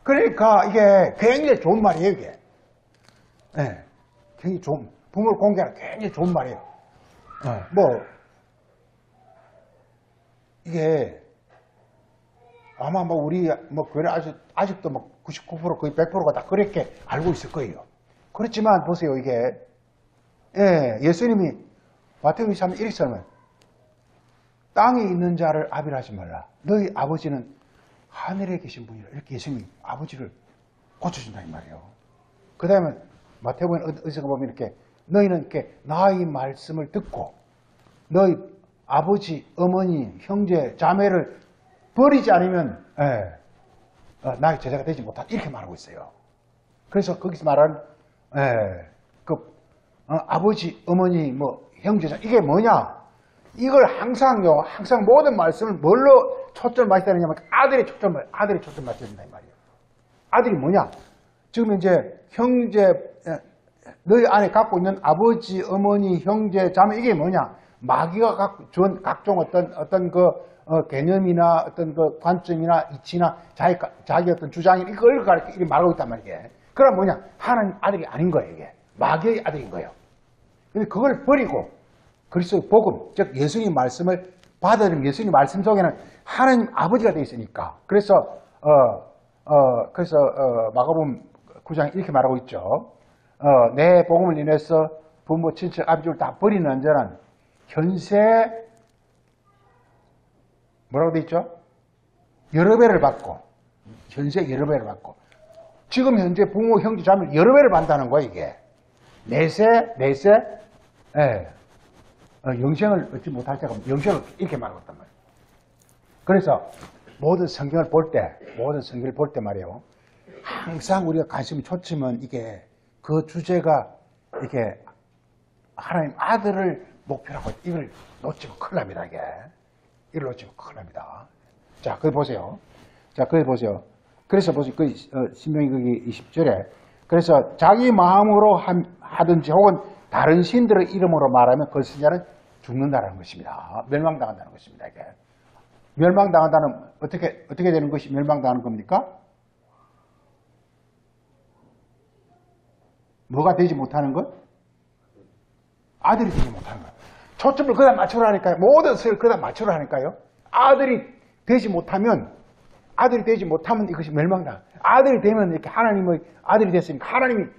그러니까 이게 굉장히 좋은 말이에요, 이게. 예. 굉장히 좋은, 부모를 공개하는 굉장히 좋은 말이에요. 이게, 아마 뭐 우리, 뭐, 교회 아직도 뭐 99% 거의 100%가 다 그렇게 알고 있을 거예요. 그렇지만 보세요, 이게. 예, 예수님이 마태복음 23장 이렇게 설명해요. 땅에 있는 자를 아비하지 말라. 너희 아버지는 하늘에 계신 분이라. 이렇게 예수님이 아버지를 고쳐준다, 이 말이에요. 그 다음에 마태복음 어디서 보면 이렇게 너희는 이렇게 나의 말씀을 듣고 너희 아버지, 어머니, 형제, 자매를 버리지 않으면 나의 제자가 되지 못한다. 이렇게 말하고 있어요. 그래서 거기서 말하는 아버지, 어머니, 뭐 형제자 이게 뭐냐? 이걸 항상 모든 말씀을 뭘로 초점을 맞춰야 되냐면 아들이 초점을 맞춰야 된다 이 말이에요. 아들이 뭐냐? 지금 이제 형제, 너희 안에 갖고 있는 아버지, 어머니, 형제, 자매 이게 뭐냐? 마귀가 준 각종 어떤 개념이나 어떤 그 관점이나 이치나 자기 어떤 주장이 이걸 이렇게 말하고 있단 말이에요. 그럼 뭐냐? 하나님 아들이 아닌 거예요, 이게. 마귀의 아들인 거예요. 근데 그걸 버리고 그리스도의 복음, 즉 예수님 말씀을 받아들이면 예수님 말씀 속에는 하나님 아버지가 되어 있으니까. 그래서 마가복음 9장에 이렇게 말하고 있죠. 내 복음을 인해서 부모, 친척, 아비집을 다 버리는 자는 현세 뭐라고 되어 있죠? 여러 배를 받고 현세 여러 배를 받고 지금 현재 부모, 형제, 자매 여러 배를 받는다는 거야 이게. 내세 영생을 얻지 못할 때가 영생을 이렇게 말하고 있단 말이에요. 그래서 모든 성경을 볼 때 말이에요. 항상 우리가 관심이 초점은 이게 그 주제가 이게 하나님 아들을 목표로 하고 이걸 놓치면 큰일 납니다, 이게. 이걸 놓치면 큰일 납니다. 자, 거기 보세요. 그래서 보세요. 신명기 거기 20절에 그래서 자기 마음으로 하든지 혹은 다른 신들의 이름으로 말하면 그 신자는 죽는다는 것입니다. 멸망당한다는 것입니다, 이게. 멸망당한다는 어떻게 되는 것이 멸망당하는 겁니까? 뭐가 되지 못하는 것? 아들이 되지 못하는 거예요. 초점을 그다 맞추라 하니까요. 모든 것을 그다 맞추라 하니까요. 아들이 되지 못하면 이것이 멸망당. 아들이 되면 이렇게 하나님의 아들이 됐으니까 하나님이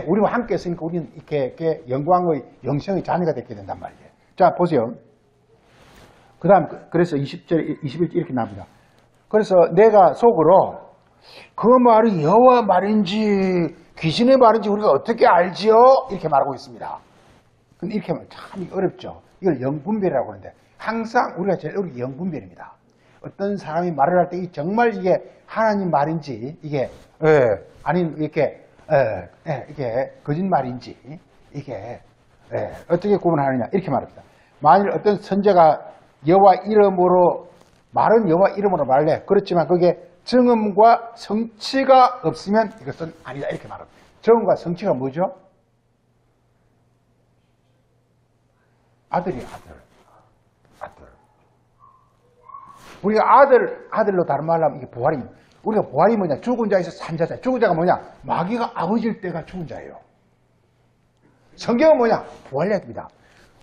우리와 함께 했으니까 우리는 이렇게 영광의 영생의 자녀가 되게 된단 말이에요. 자, 보세요. 그 다음, 그래서 20절, 21절 이렇게 나옵니다. 그래서 내가 속으로 그 말이 여호와 말인지 귀신의 말인지 우리가 어떻게 알지요? 이렇게 말하고 있습니다. 근데 이렇게 하면 참 어렵죠. 이걸 영분별이라고 하는데 항상 우리가 제일 어려운 게 영분별입니다. 어떤 사람이 말을 할 때 정말 이게 하나님 말인지 이게 아닌 이게 거짓말인지 이게 어떻게 구분하느냐 이렇게 말합니다. 만일 어떤 선제가 여호와 이름으로 말은 여호와 이름으로 말해 그렇지만 그게 정음과 성취가 없으면 이것은 아니다 이렇게 말합니다. 정음과 성취가 뭐죠? 아들이 아들. 우리가 아들로 다른 말로 하면 이게 부활입니다. 우리가 부활이 뭐냐? 죽은 자에서 산 자자. 죽은 자가 뭐냐? 마귀가 아버지일 때가 죽은 자예요. 성경은 뭐냐? 부활 얘기입니다.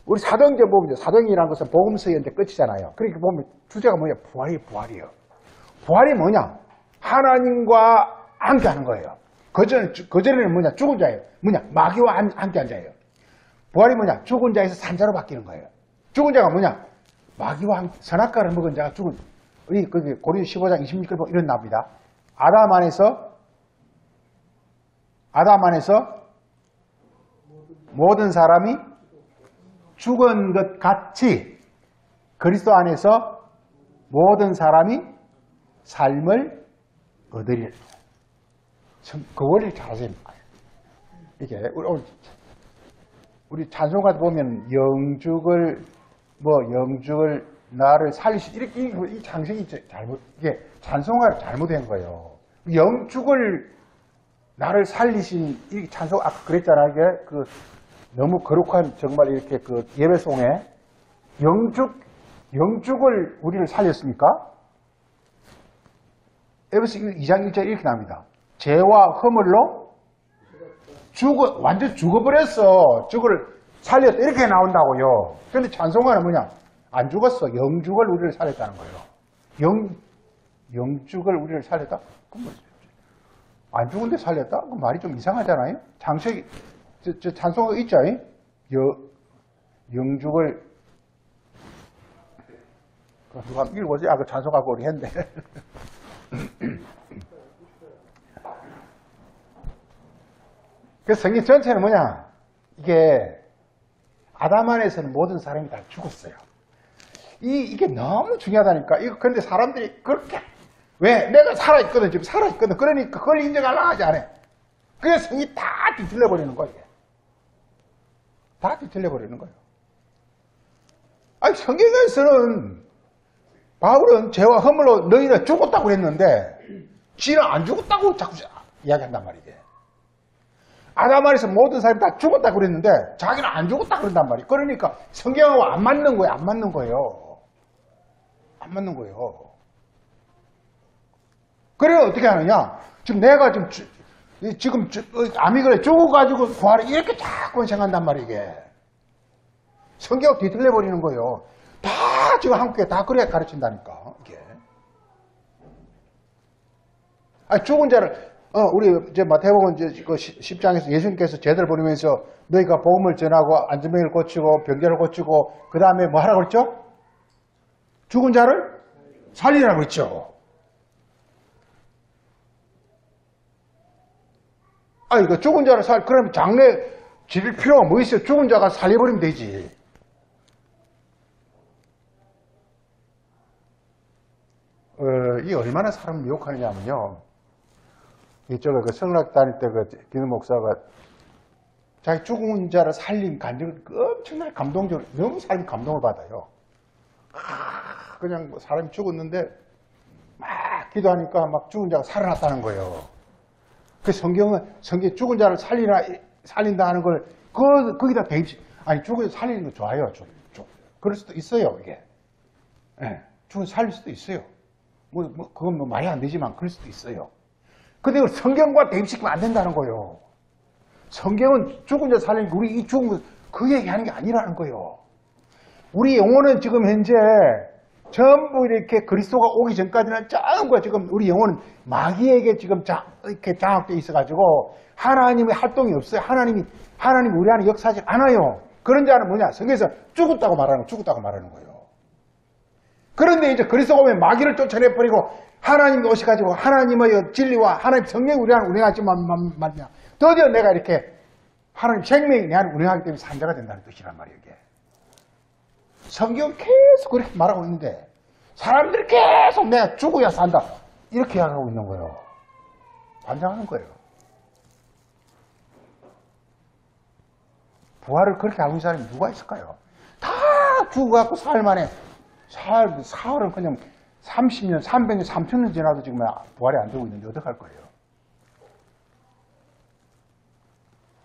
우리 사도행전 보면 사도행전이라는 것은 복음서의 이제 끝이잖아요. 그러니까 보면 주제가 뭐냐? 부활이에요. 부활이 뭐냐? 하나님과 함께하는 거예요. 그전에는 뭐냐? 죽은 자예요. 뭐냐? 마귀와 함께한 자예요. 부활이 뭐냐? 죽은 자에서 산 자로 바뀌는 거예요. 죽은 자가 뭐냐? 마귀와 함께 선악과를 먹은 자가 죽은. 우리 고린도 15장 26절 보면 이런 나옵니다. 아담 안에서 모든 사람이 죽은 것 같이 그리스도 안에서 모든 사람이 삶을 얻으리라. 그 원리를 잘 아세요. 이게 우리 찬송가도 보면 영죽을 나를 살리시 이렇게 이 장식이 이게 찬송가를 잘못된 거예요. 영죽을 나를 살리신 이 찬송 아까 그랬잖아요. 이게 너무 거룩한 정말 이렇게 예배송에 영죽을 우리를 살렸습니까? 에베소 2장 1절 이렇게 나옵니다. 죄와 허물로 완전 죽어버렸어. 죽을 살렸다. 이렇게 나온다고요. 그런데 찬송가는 뭐냐? 안 죽었어. 영죽을 우리를 살렸다는 거예요. 영죽을 우리를 살렸다? 그럼 뭐, 안 죽은데 살렸다? 그 말이 좀 이상하잖아요? 장식이, 찬송가 있죠? 영죽을, 누가 읽어보지? 그 찬송가 우리 했는데. 그래서 성경 전체는 뭐냐? 이게, 아담 안에서는 모든 사람이 다 죽었어요. 이게 너무 중요하다니까. 근데 사람들이 그렇게, 왜? 내가 살아있거든. 지금 살아있거든. 그러니까 그걸 인정하려고 하지 않아. 그래서 성이 다 뒤틀려버리는 거예요. 다 뒤틀려버리는 거예요. 아니, 성경에서는 바울은 죄와 허물로 너희는 죽었다고 그랬는데, 지는 안 죽었다고 자꾸 이야기한단 말이지. 아담 안에서 모든 사람이 다 죽었다고 그랬는데, 자기는 안 죽었다고 그런단 말이에요. 그러니까 성경하고 안 맞는 거예요. 안 맞는 거예요. 그래, 어떻게 하느냐? 지금 내가 지금 암이 그래 죽어가지고 부활을 이렇게 자꾸 생각한단 말이에요, 이게. 성경 뒤틀려버리는 거예요. 다 지금 한국에 다 그래 가르친다니까, 이게. 아니, 죽은 자를, 우리 이제 마태복음 이제 그 10장에서 예수님께서 제자를 보내면서 너희가 복음을 전하고 안전병을 고치고 병자를 고치고 그 다음에 뭐 하라고 그랬죠? 죽은 자를 살리라고 했죠. 이거 죽은 자를 그러면 장례 지릴 필요가 뭐 있어요? 죽은 자가 살려버리면 되지. 이게 얼마나 사람을 미혹하느냐면요. 이쪽에 성락 다닐 때 기도 목사가 자기 죽은 자를 살린 간증을 엄청나게 감동적으로, 너무 사람이 감동을 받아요. 그냥 사람이 죽었는데 막 기도하니까 막 죽은 자가 살아났다는 거예요. 그 성경 죽은 자를 살린다 하는 걸, 거기다 대입시, 죽은 자 살리는 거 좋아요. 그럴 수도 있어요, 이게. 예, 죽은 자 살릴 수도 있어요. 그건 뭐 말이 안 되지만 그럴 수도 있어요. 근데 성경과 대입시키면 안 된다는 거예요. 성경은 죽은 자 살리는 거, 우리 이 죽은 거, 그 얘기하는 게 아니라는 거예요. 우리 영혼은 지금 현재 전부 이렇게 그리스도가 오기 전까지는 전부 지금 우리 영혼은 마귀에게 지금 이렇게 장악되어 있어가지고 하나님의 활동이 없어요. 하나님이 우리 안에 역사하지 않아요. 그런 자는 뭐냐? 성경에서 죽었다고 말하는 거예요. 그런데 이제 그리스도가 오면 마귀를 쫓아내버리고 하나님이 오셔가지고 하나님의 진리와 하나님 성령이 우리 안에 운행하지만 말이야. 드디어 내가 이렇게 하나님 생명이 내 안에 운행하기 때문에 산자가 된다는 뜻이란 말이에요, 이게. 성경 계속 그렇게 말하고 있는데 사람들이 계속 내가 죽어야 산다 이렇게 하고 있는 거예요. 반장하는 거예요. 부활을 그렇게 하고 있는 사람이 누가 있을까요? 다 죽어갖고 살만해. 사흘은 그냥 30년, 300년, 3000년 지나도 지금 부활이 안 되고 있는데 어떡할 거예요?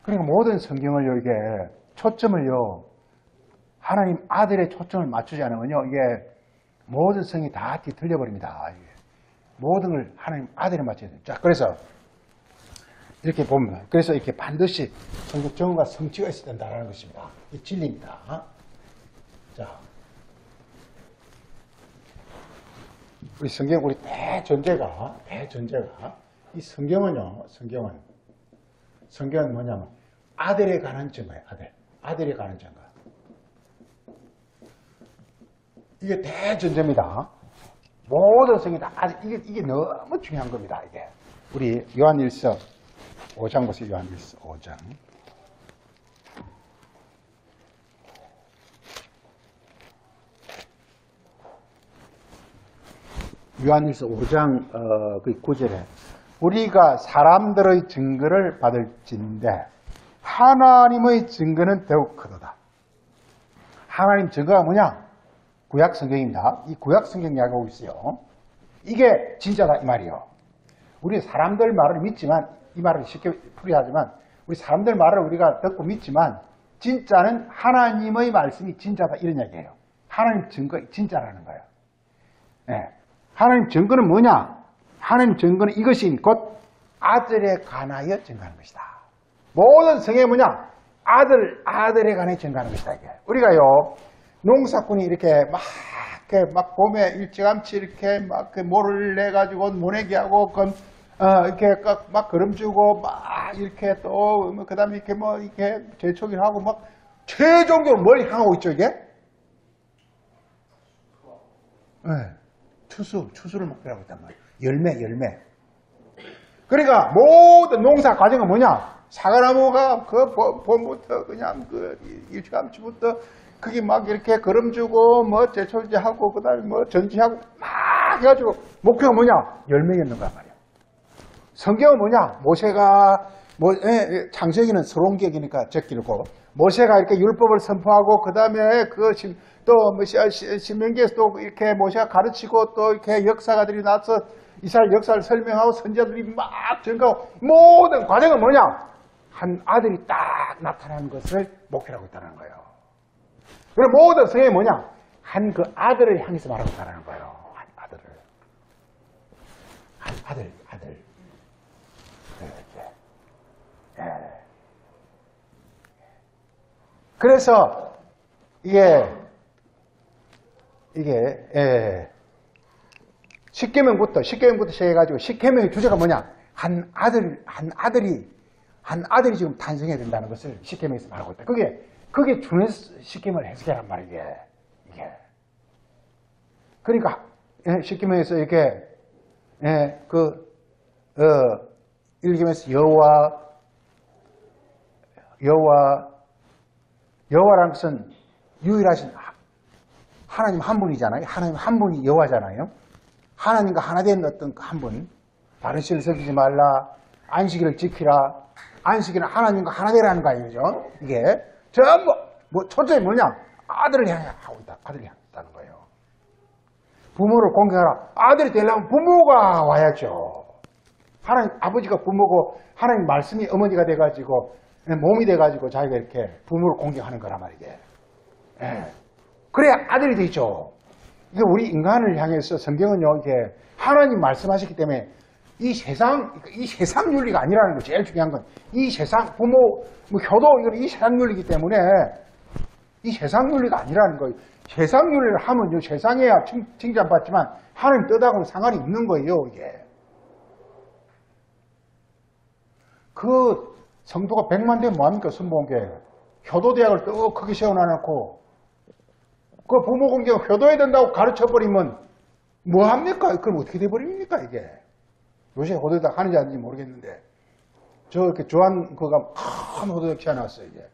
그러니까 모든 성경을요, 이게 초점을요, 하나님 아들의 초점을 맞추지 않으면요, 이게 모든 성이 다 뒤틀려버립니다. 모든 걸 하나님 아들에 맞춰야 돼요. 자, 그래서 이렇게 보면, 그래서 이렇게 반드시 성경 정언과 성취가 있어야 된다는 것입니다. 이 진리입니다. 자, 우리 성경, 우리 대전제가, 이 성경은요, 성경은 뭐냐면, 아들에 관한 증거예요, 아들에 관한 증거. 이게 대전제입니다. 모든 성이 다, 이게 너무 중요한 겁니다, 이게. 우리 요한일서 5장 보세요, 요한일서 5장. 요한일서 5장 9절에 우리가 사람들의 증거를 받을진대 하나님의 증거는 더욱 크도다. 하나님 증거가 뭐냐? 구약 성경입니다. 이 구약 성경 이야기하고 있어요. 이게 진짜다 이 말이에요. 우리 사람들 말을 믿지만, 이 말을 쉽게 풀이하지만 우리 사람들 말을 우리가 듣고 믿지만 진짜는 하나님의 말씀이 진짜다 이런 얘기예요. 하나님 증거 진짜라는 거예요. 네. 하나님 증거는 뭐냐? 하나님 증거는 이것이 곧 아들에 관하여 증거하는 것이다. 모든 성경이 뭐냐? 아들에 관해 증거하는 것이다. 이게. 우리가요, 농사꾼이 이렇게 막 봄에 일찌감치 이렇게 막 모를 내가지고 모내기 하고, 이렇게 막 거름주고, 막 이렇게 또, 그 다음에 이렇게 이렇게 재촉일 하고 막 최종적으로 뭘 향하고 있죠, 이게? 네. 추수를 먹으라고 했단 말이에요. 열매. 그러니까 모든 농사 과정은 뭐냐? 사과나무가 봄부터 그냥 일찌감치부터 그게 막 이렇게 거름주고 제철제하고 그다음에 전지하고 막 해가지고 목표가 뭐냐? 열매 맺는 거란 말이야. 성경은 뭐냐? 모세가 창세기는 서론기이니까 적기고 모세가 이렇게 율법을 선포하고 그다음에 신명기에서 또 이렇게 모세가 가르치고 또 이렇게 역사가들이 나서 이스라엘 역사를 설명하고 선지자들이 막 전가하고 모든 과정은 뭐냐? 한 아들이 딱 나타나는 것을 목표로 하고 있다는 거예요. 그럼 모든 성경이 뭐냐? 한 그 아들을 향해서 말하고 있다는 거예요. 한 아들을. 한 아들. 이렇게. 그래서 이게 십계명부터 시작해가지고 십계명의 주제가 뭐냐? 한 아들이 지금 탄생해야 된다는 것을 십계명에서 말하고 있다. 그게 준에서 십계명을 해석하란 말이에요. 이게. 그러니까 십계명에서 이렇게 일기면서 여호와라는 것은 유일하신 하나님 한 분이잖아요. 하나님 한 분이 여호와잖아요. 하나님과 하나 된 어떤 한 분. 다른 신을 섬기지 말라. 안식일을 지키라. 안식일은 하나님과 하나 되라는 거 아니죠? 이게 전부 초점이 뭐냐? 아들을 향해 하고 있다. 아들을 향해 있다는 거예요. 부모를 공경하라. 아들이 되려면 부모가 와야죠. 하나님 아버지가 부모고 하나님 말씀이 어머니가 돼가지고 몸이 돼가지고 자기가 이렇게 부모를 공경하는 거란 말이게. 그래야 아들이 되죠. 이게 우리 인간을 향해서 성경은요, 이게 하나님 말씀하셨기 때문에 이 세상 윤리가 아니라는 거 제일 중요한 건 이 세상 부모 효도 이건 이 세상 윤리이기 때문에 이 세상 윤리가 아니라는 거예요. 세상 윤리를 하면요, 세상에야 칭찬받지만 하나님 뜻하고는 상관이 없는 거예요, 이게. 그 성도가 100만 되면 뭐합니까? 순복음교회. 효도대학을 또 크게 세워놔놓고 그 부모 공경 효도해야 된다고 가르쳐버리면 뭐합니까? 그럼 어떻게 돼버립니까 이게? 요새 효도대학 하는지 안 하는지 모르겠는데 이렇게 조한 그가 큰 효도대학 치워놨어요 이제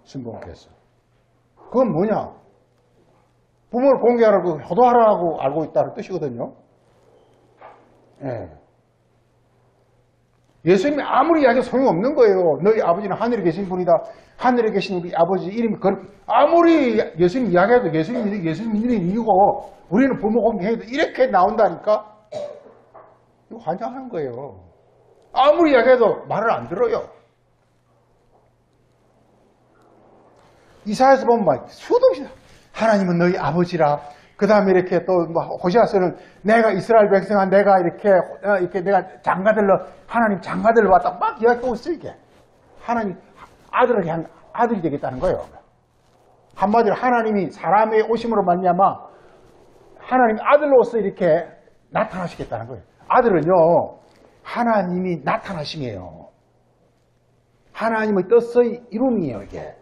순복음교회에서. 그건 뭐냐? 부모를 공경하라고 효도하라고 알고 있다는 뜻이거든요. 예. 예수님이 아무리 이야기해도 소용없는 거예요. 너희 아버지는 하늘에 계신 분이다. 하늘에 계신 우리 아버지 이름이 아무리 예수님 이야기해도 예수님 믿는 이유고 우리는 부모 공경해도 이렇게 나온다니까? 이거 환장하는 거예요. 아무리 이야기해도 말을 안 들어요. 이사야서 보면 막 수도 없이 하나님은 너희 아버지라. 그 다음에 이렇게 또 뭐 호시아서는 내가 이스라엘 백성한 내가 이렇게 내가 장가들러 하나님 장가들러 왔다 막 이야기하고 있어 이게. 하나님 아들을 향 아들이 되겠다는 거예요. 한마디로 하나님이 사람의 오심으로 말미암아 하나님 아들로서 이렇게 나타나시겠다는 거예요. 아들은요 하나님이 나타나심이에요. 하나님의 뜻의 이룸이에요 이게.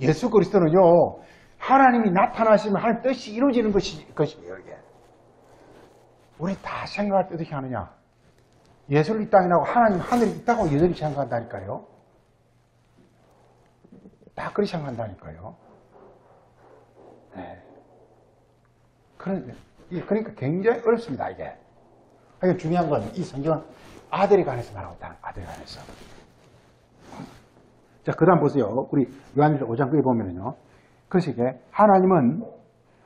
예수 그리스도는요 하나님이 나타나시면 하나님 뜻이 이루어지는 것이에요 이게. 우리 다 생각할 때 어떻게 하느냐? 예수를 이 땅에 나고 하나님 하늘에 있다고 여전히 생각한다니까요. 다 그렇게 생각한다니까요. 네. 그러니까 굉장히 어렵습니다 이게. 이게 중요한 건 이 성경은 아들에 관해서 말하고 있다는 아들에 관해서. 자, 그 다음 보세요. 우리 요한일서 5장 거기 보면은요. 그래서 이게 하나님은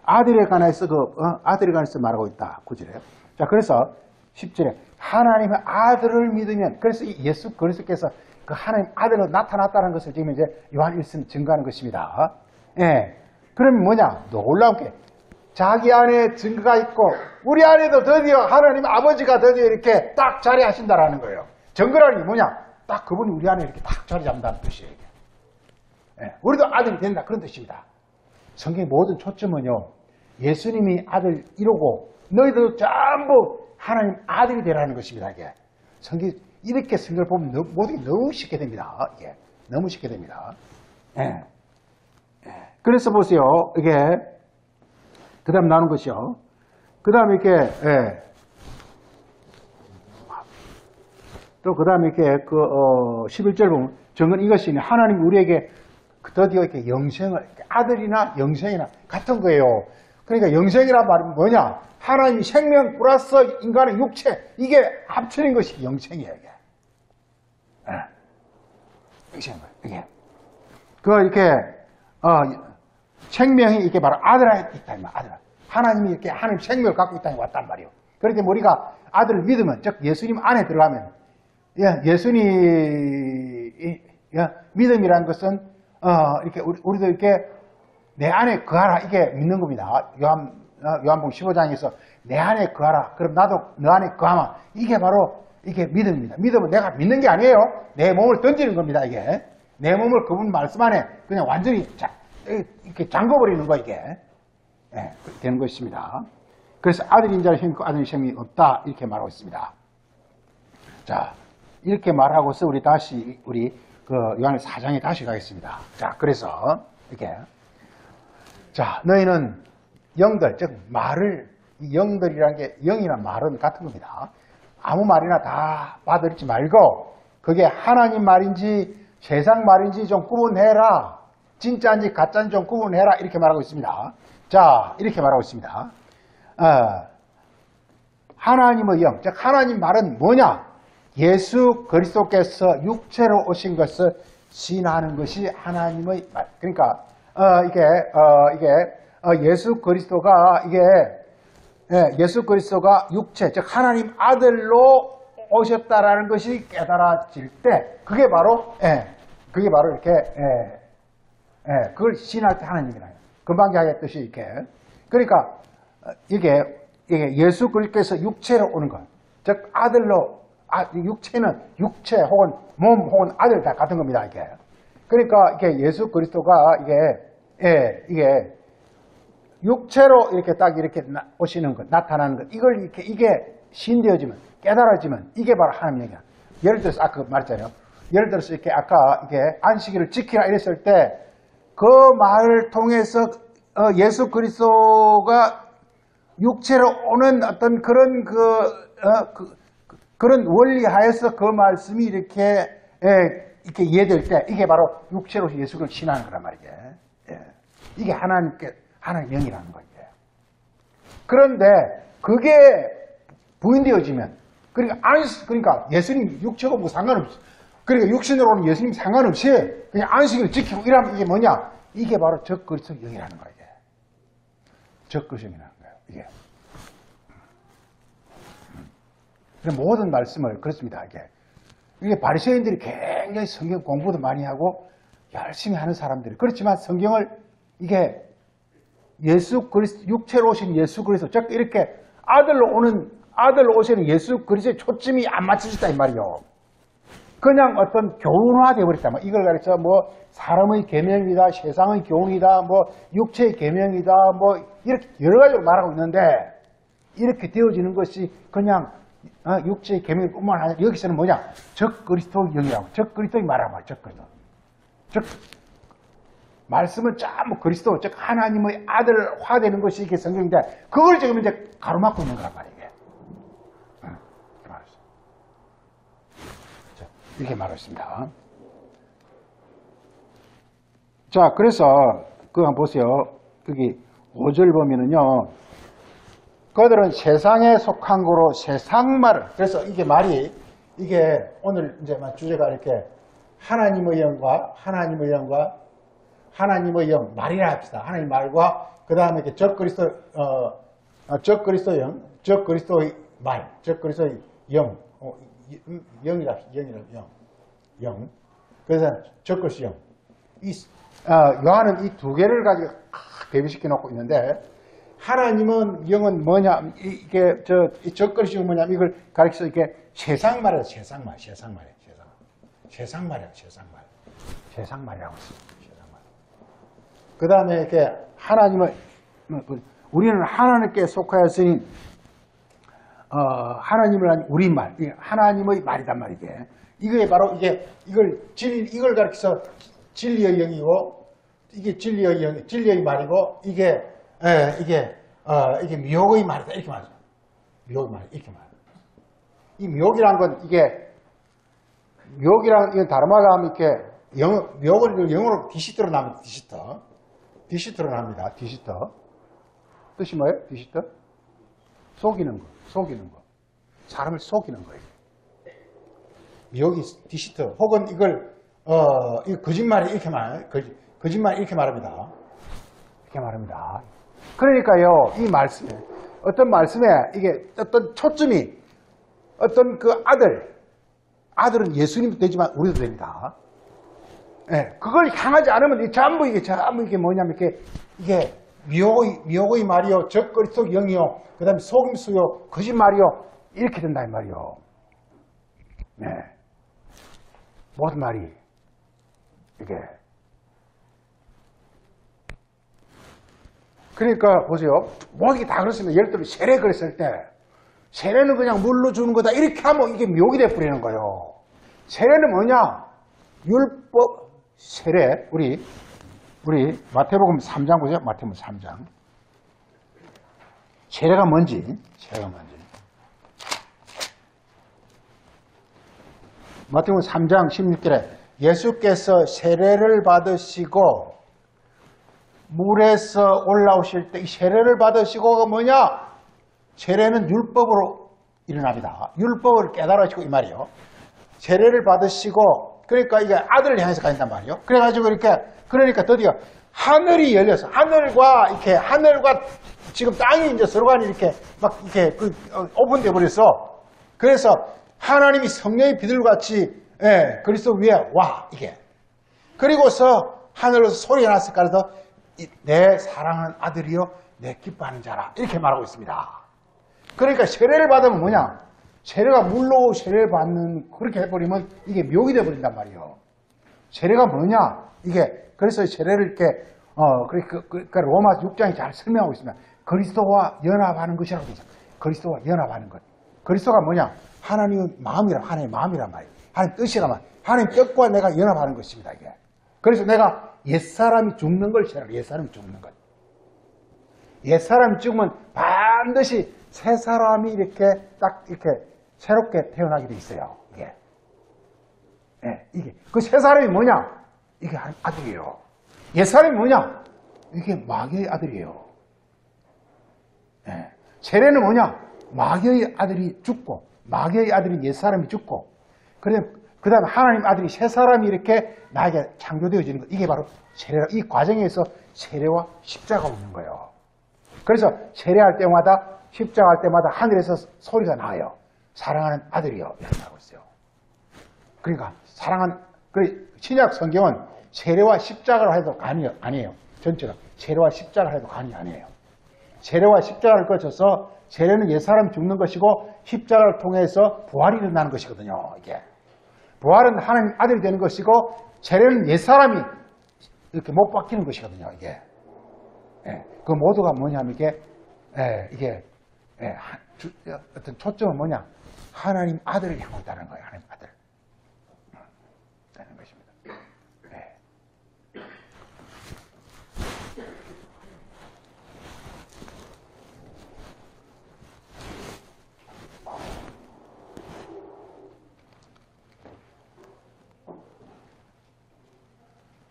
아들에 관해서 아들에 관해서 말하고 있다. 9절에. 자, 그래서 10절에 하나님의 아들을 믿으면 그래서 이 예수 그리스도께서 그 하나님 아들로 나타났다는 것을 지금 이제 요한 1서 증거하는 것입니다. 예. 그러면 뭐냐? 놀라운 게 자기 안에 증거가 있고 우리 안에도 드디어 하나님 아버지가 드디어 이렇게 딱 자리하신다라는 거예요. 증거라는 게 뭐냐? 딱 그분이 우리 안에 이렇게 딱 자리 잡는다는 뜻이에요. 예, 우리도 아들이 된다 그런 뜻입니다. 성경의 모든 초점은요. 예수님이 아들 이루고 너희들도 전부 하나님 아들이 되라는 것입니다. 이게 성경 이렇게 성경을 보면 모든 게 너무 쉽게 됩니다. 예, 너무 쉽게 됩니다. 예. 그래서 보세요. 이게 그 다음 나오는 것이요. 그 다음에 이렇게 또 그 다음에 이렇게 11절 보면 정은 이것이 하나님 우리에게 드디어 이렇게 영생을 아들이나 영생이나 같은 거예요. 그러니까 영생이란 말은 뭐냐? 하나님이 생명 플러스 인간의 육체 이게 합쳐진 것이 영생이에요. 이게. 영생인 거예요. 이게. 이렇게 생명이 이게 바로 아들 안에 있다 이 말. 아들. 하나님이 이렇게 하나님 생명을 갖고 있다니 왔단 말이에요. 그런데 우리가 아들을 믿으면 즉 예수님 안에 들어가면 예수님 믿음이라는 것은 이렇게 우리도 이렇게 내 안에 거하라 이게 믿는 겁니다. 요한복음 15장에서 내 안에 거하라. 그럼 나도 너 안에 거하마. 이게 바로 이게 믿음입니다. 믿음은 내가 믿는 게 아니에요. 내 몸을 던지는 겁니다. 이게 내 몸을 그분 말씀 안에 그냥 완전히 이렇게 잠궈버리는 거 이게 되는 것입니다. 그래서 아들인 자를 힘있고 아들인 힘이 없다 이렇게 말하고 있습니다. 자 이렇게 말하고서 우리 다시 그 요한의 4장에 다시 가겠습니다. 자 그래서 이렇게 자 너희는 영들 즉 말을 이 영들이라는 게 영이나 말은 같은 겁니다. 아무 말이나 다 받아들이지 말고 그게 하나님 말인지 세상 말인지 좀 구분해라. 진짜인지 가짜인지 좀 구분해라 이렇게 말하고 있습니다. 자 이렇게 말하고 있습니다. 하나님의 영, 즉 하나님 말은 뭐냐? 예수 그리스도께서 육체로 오신 것을 시인하는 것이 하나님의 말. 그러니까 예수 그리스도가 예수 그리스도가 육체, 즉 하나님 아들로 오셨다라는 것이 깨달아질 때 그게 바로 이렇게 그걸 시인할 때 하나님이라요. 금방 이야기했듯이 이렇게 그러니까 이게 예수 그리스도께서 육체로 오는 것, 즉 아들로 육체는 육체 혹은 몸 혹은 아들 다 같은 겁니다. 이게 그러니까 이게 예수 그리스도가 이게 육체로 이렇게 딱 이렇게 오시는 것, 나타나는 것, 이게 신되어지면 깨달아지면 이게 바로 하나님이야. 예를 들어서 아까 말했잖아요. 예를 들어서 이렇게 아까 이게 안식일을 지키라 이랬을 때 그 말을 통해서 예수 그리스도가 육체로 오는 어떤 그런 그런 원리하에서 그 말씀이 이렇게 이해될 때 이게 바로 육체로 예수를 신하는 거란 말이에요. 이게 하나님 영이라는 거예요. 그런데 그게 부인되어지면 그러니까 예수님 육체가 뭐 상관없어. 그러니까 육신으로 오는 예수님 상관없이 그냥 안식일을 지키고 이러면 이게 뭐냐? 이게 바로 적그리스도 영이라는 거예요. 적그리스도 영이라는 거예요. 이게. 모든 말씀을 그렇습니다. 이게 바리새인들이 굉장히 성경 공부도 많이 하고 열심히 하는 사람들이 그렇지만 성경을 이게 예수 그리스도, 육체로 오신 예수 그리스도, 즉 이렇게 아들로 오시는 예수 그리스도의 초점이 안 맞춰졌다 이 말이요. 그냥 어떤 교훈화 되어버렸다. 이걸 가르쳐 뭐 사람의 계명이다, 세상의 교훈이다, 뭐 육체의 계명이다, 뭐 이렇게 여러 가지로 말하고 있는데 이렇게 되어지는 것이 그냥 육체의 계명뿐만 아니라 여기서는 뭐냐? 적 그리스도의 영이라고. 적 그리스도의 말하면 적 그리스도. 즉 말씀은 전부 그리스도, 즉 하나님의 아들화 되는 것이 이게 성경인데 그걸 지금 이제 가로막고 있는 거란 말이에요. 이렇게 말했습니다. 자, 그래서 그거 한번 보세요. 여기 5절 보면은요. 그들은 세상에 속한 거로 세상말을, 그래서 이게 말이, 이게 오늘 이제 주제가 이렇게 하나님의 영과 하나님의 영, 말이라 합시다. 하나님 말과 그 다음에 이렇게 적 그리스도 영, 적 그리스도의 말, 적 그리스도의 영, 영. 그래서 적 그리스도 영. 요한은 이 두 개를 가지고 대비시켜 놓고 있는데, 하나님은 영은 뭐냐, 이게 적 그리스도 뭐냐면 이걸 가르쳐서 이렇게 세상말이에요, 세상말. 세상말이라고 했습니다. 그 다음에 이렇게 하나님을, 우리는 하나님께 속하였으니, 하나님을 한 우리말, 하나님의 말이단 말이게. 이게 바로 이걸 가르쳐서 진리의 영이고, 이게 진리의 말이고, 이게 미혹의 말이다. 이렇게 말하죠. 미혹의 말, 이렇게 말해요. 이 미혹이란 건 이건 다른 말로 하면 미혹을 영어로 디시트로 나옵니다. 디시트로 나옵니다. 디시터. 뜻이 뭐예요? 디시터? 속이는 거. 사람을 속이는 거예요. 미혹이 디시터. 혹은 이걸, 이 거짓말이 이렇게 말해요. 거짓말 이렇게 말합니다. 그러니까요, 이 말씀에, 어떤 말씀에 이게 어떤 초점이, 어떤 그 아들은 예수님도 되지만 우리도 됩니다. 예, 그걸 향하지 않으면 전부 이게 뭐냐면 이게 미혹의 말이요, 적 그리스도 영이요, 그 다음에 속임수요, 거짓말이요, 이렇게 된다, 이 말이요. 네. 모든 말이, 이게. 그러니까, 보세요. 모든 게 다 그렇습니다. 예를 들면, 세례 그랬을 때, 세례는 그냥 물로 주는 거다. 이렇게 하면 이게 미혹이 돼버리는 거예요. 세례는 뭐냐? 율법, 세례, 우리 마태복음 3장 보세요. 마태복음 3장. 세례가 뭔지. 마태복음 3장 16절에 예수께서 세례를 받으시고 물에서 올라오실 때 이 세례를 받으시고가 뭐냐? 세례는 율법으로 일어납니다. 율법을 깨달으시고 이 말이요. 세례를 받으시고 그러니까 이게 아들을 향해서 가진단 말이요. 그래가지고 그러니까 드디어 하늘이 열려서 하늘과 지금 땅이 이제 서로 간에 이렇게 오픈돼 버렸어. 그래서 하나님이 성령의 비둘같이 그리스도 위에 와 이게. 그리고서 하늘에서 소리가 났을 까라도 내 사랑하는 아들이요 내 기뻐하는 자라 이렇게 말하고 있습니다. 그러니까 세례를 받으면 뭐냐? 세례가 물로 세례를 받는 그렇게 해버리면 이게 묘기 돼버린단 말이에요. 세례가 뭐냐? 이게 그래서 세례를 이렇게 그러니까 로마 6장이 잘 설명하고 있습니다. 그리스도와 연합하는 것이라고 되죠. 그리스도와 연합하는 것. 그리스도가 뭐냐? 하나님의 마음이란 말이에요. 하나님 뜻이란 말. 하나님 뜻과 내가 연합하는 것입니다. 이게. 그래서 내가 옛사람이 죽는 걸 싫어요. 옛사람이 죽는 것. 옛사람이 죽으면 반드시 새 사람이 이렇게 새롭게 태어나게 돼 있어요. 이게. 이게. 그 새 사람이 뭐냐? 이게 아들이에요. 옛사람이 뭐냐? 이게 마귀의 아들이에요. 세례는 뭐냐? 마귀의 아들이 죽고, 마귀의 아들인 옛사람이 죽고, 그 다음에 하나님 아들이 새 사람이 이렇게 나에게 창조되어지는 것. 이게 바로 세례, 이 과정에서 세례와 십자가가 있는 거예요. 그래서 세례할 때마다, 십자가 할 때마다 하늘에서 소리가 나요. 사랑하는 아들이요. 이렇게 하고 있어요. 그러니까, 신약 성경은 세례와 십자가로 해도 아니에요. 전체가. 세례와 십자가를 해도 관이 아니에요. 세례와 십자가를 거쳐서 세례는 옛사람이 죽는 것이고 십자가를 통해서 부활이 일어나는 것이거든요. 이게 부활은 하나님 아들이 되는 것이고 세례는 옛사람이 이렇게 못 바뀌는 것이거든요. 이게 그 모두가 뭐냐면 이게 어떤 초점은 뭐냐? 하나님 아들을 향하고 있다는 거예요. 하나님 아들. 라는 것입니다.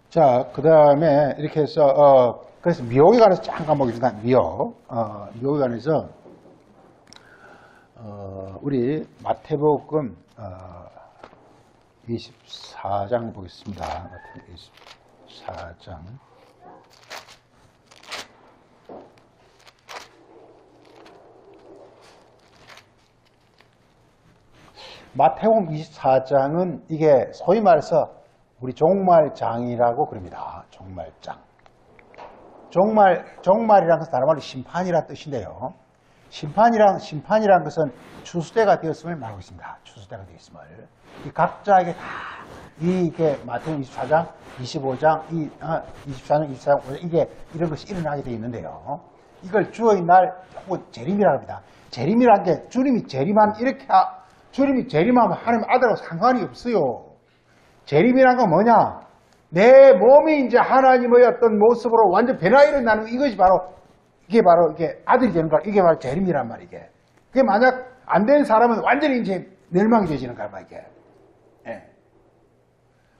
자, 그 다음에 이렇게 해서, 그래서 미혹에 관해서 잠깐 보겠습니다. 미혹에 관해서, 우리 마태복음 24장 보겠습니다. 마태복음 24장. 마태복음 24장은 이게 소위 말해서 우리 종말장이라고 그럽니다. 종말장. 종말이라는 것은 다른 말로 심판이라는 뜻인데요. 심판이란 것은 추수대가 되었음을 말하고 있습니다. 추수대가 되었음을. 이 각자에게 다, 이게 마태복음 24장, 25장, 24장, 24장, 이게 이런 것이 일어나게 되어 있는데요. 이걸 주의 날, 혹은 재림이라고 합니다. 재림이라는 게 주님이 재림하면 하나님 아들하고 상관이 없어요. 재림이란 건 뭐냐? 내 몸이 이제 하나님의 어떤 모습으로 완전 변화 일어나는 이것이 이게 아들이 되는 거야. 이게 바로 재림이란 말이야, 이게. 그게 만약 안 된 사람은 완전히 이제 멸망이 되지는 거야, 이게. 예.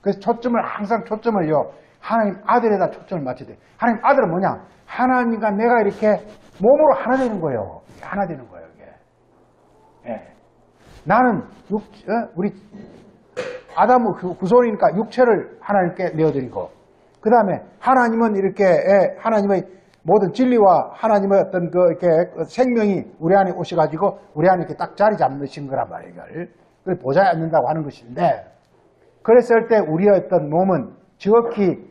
그래서 항상 초점을요, 하나님 아들에다 초점을 맞춰야 돼. 하나님 아들은 뭐냐? 하나님과 내가 이렇게 몸으로 하나 되는 거예요. 하나 되는 거예요, 이게. 예. 나는 우리 아담의 구손이니까 육체를 하나님께 내어드리고, 그 다음에 하나님은 이렇게, 하나님의 모든 진리와 하나님의 어떤 이렇게 생명이 우리 안에 오셔가지고, 우리 안에 이렇게 딱 자리 잡으신 거란 말이에요, 이걸. 그걸 보좌에 앉는다고 하는 것인데, 그랬을 때 우리의 어떤 몸은 지극히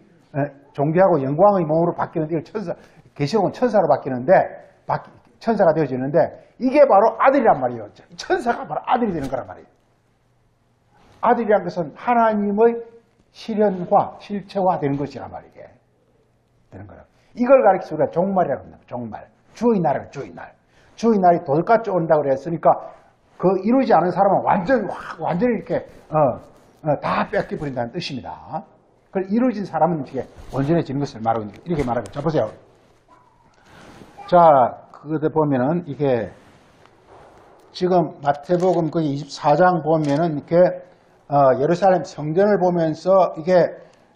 존귀하고 영광의 몸으로 바뀌는데, 이걸 계시록은 천사로 바뀌는데, 천사가 되어지는데, 이게 바로 아들이란 말이에요. 천사가 바로 아들이 되는 거란 말이에요. 아들이란 것은 하나님의 실현과 실체화 되는 것이란 말이에요. 되는 거예요. 이걸 가리켜서 우리가 종말이라고 합니다. 종말. 주의 날은 주의 날. 주의 날이 돌같이 온다고 그랬으니까 그 이루지 않은 사람은 완전히 이렇게 다 뺏겨버린다는 뜻입니다. 그걸 이루어진 사람은 이렇게 온전해지는 것을 말하고 있는 이렇게 말하고. 자, 보세요. 자, 그거 보면은 이게 지금 마태복음 거기 24장 보면은 이렇게 예루살렘 성전을 보면서 이게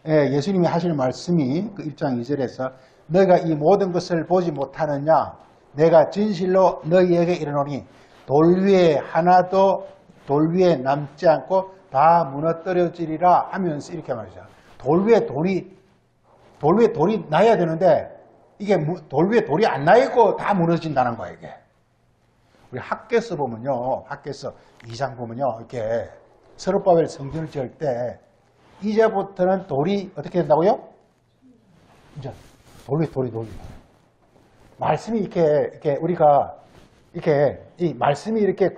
예수님이 하시는 말씀이 그 1장 2절에서 너희가 이 모든 것을 보지 못하느냐 내가 진실로 너희에게 이르노니 돌 위에 남지 않고 다 무너뜨려지리라 하면서 이렇게 말이죠. 돌 위에 돌이 나야 되는데 이게 돌 위에 돌이 안 나있고 다 무너진다는 거예요, 이게. 우리 학개서 보면요, 학개서 2장 보면요, 이렇게 서룹바벨 성전을 지을 때 이제부터는 돌이 어떻게 된다고요? 이제 돌이. 말씀이 이렇게 우리가 이렇게 이 말씀이 이렇게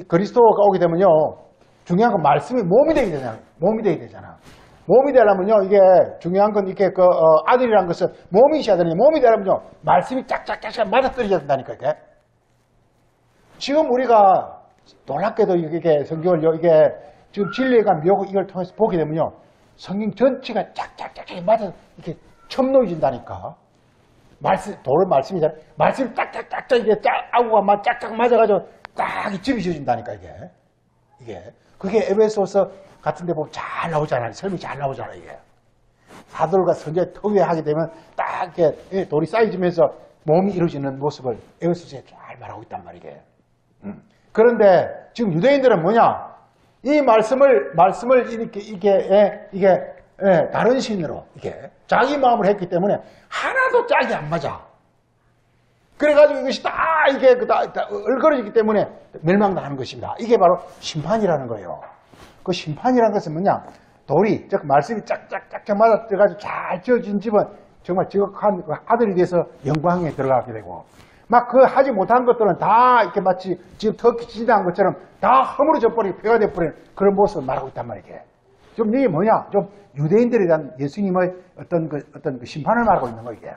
그리스도가 오게 되면요, 중요한 건 말씀이 몸이 되게 되잖아. 몸이 되려면요, 이게 중요한 건 이렇게 아들이라는 것은 몸이 있어야 되는데 몸이 되려면요, 말씀이 짝짝짝 맞아 떨어져야 된다니까, 이게. 지금 우리가 놀랍게도 이게 성경을 이게 지금 진리가 묘고 이걸 통해서 보게 되면요, 성경 전체가 짝짝짝 맞아 이렇게 첨노해진다니까. 돌의 말씀이잖아. 말씀이 짝짝짝짝 이게 아구가 짝짝 맞아가지고 딱 집어져진다니까, 이게. 그게 에베소서 같은 데 보면 잘 나오잖아요. 설명이 잘 나오잖아요, 이게. 사도들과 선지자 특유에 하게 되면 딱 이렇게 돌이 쌓여지면서 몸이 이루어지는 모습을 에베소서에 잘 말하고 있단 말이에요. 그런데 지금 유대인들은 뭐냐? 이 말씀을 이게 다른 신으로 이게 자기 마음을 했기 때문에 하나도 짝이 안 맞아. 그래가지고 이것이 다 얼거려지기 때문에 멸망당하는 것입니다. 이게 바로 심판이라는 것은 뭐냐? 그 심판이라는 것은 뭐냐? 돌이, 즉 말씀이 짝짝짝짝 맞아 들어가지고 잘 지어진 집은 정말 지극한 그 아들이 돼서 영광에 들어가게 되고, 막 그 하지 못한 것들은 다 이렇게 마치 지금 터키 지지한 것처럼 다 허물어져 버리고 폐가 돼버리는 그런 모습을 말하고 있단 말이게. 좀 이게 뭐냐? 좀 유대인들에 대한 예수님의 어떤 그 심판을 말하고 있는 거 이게.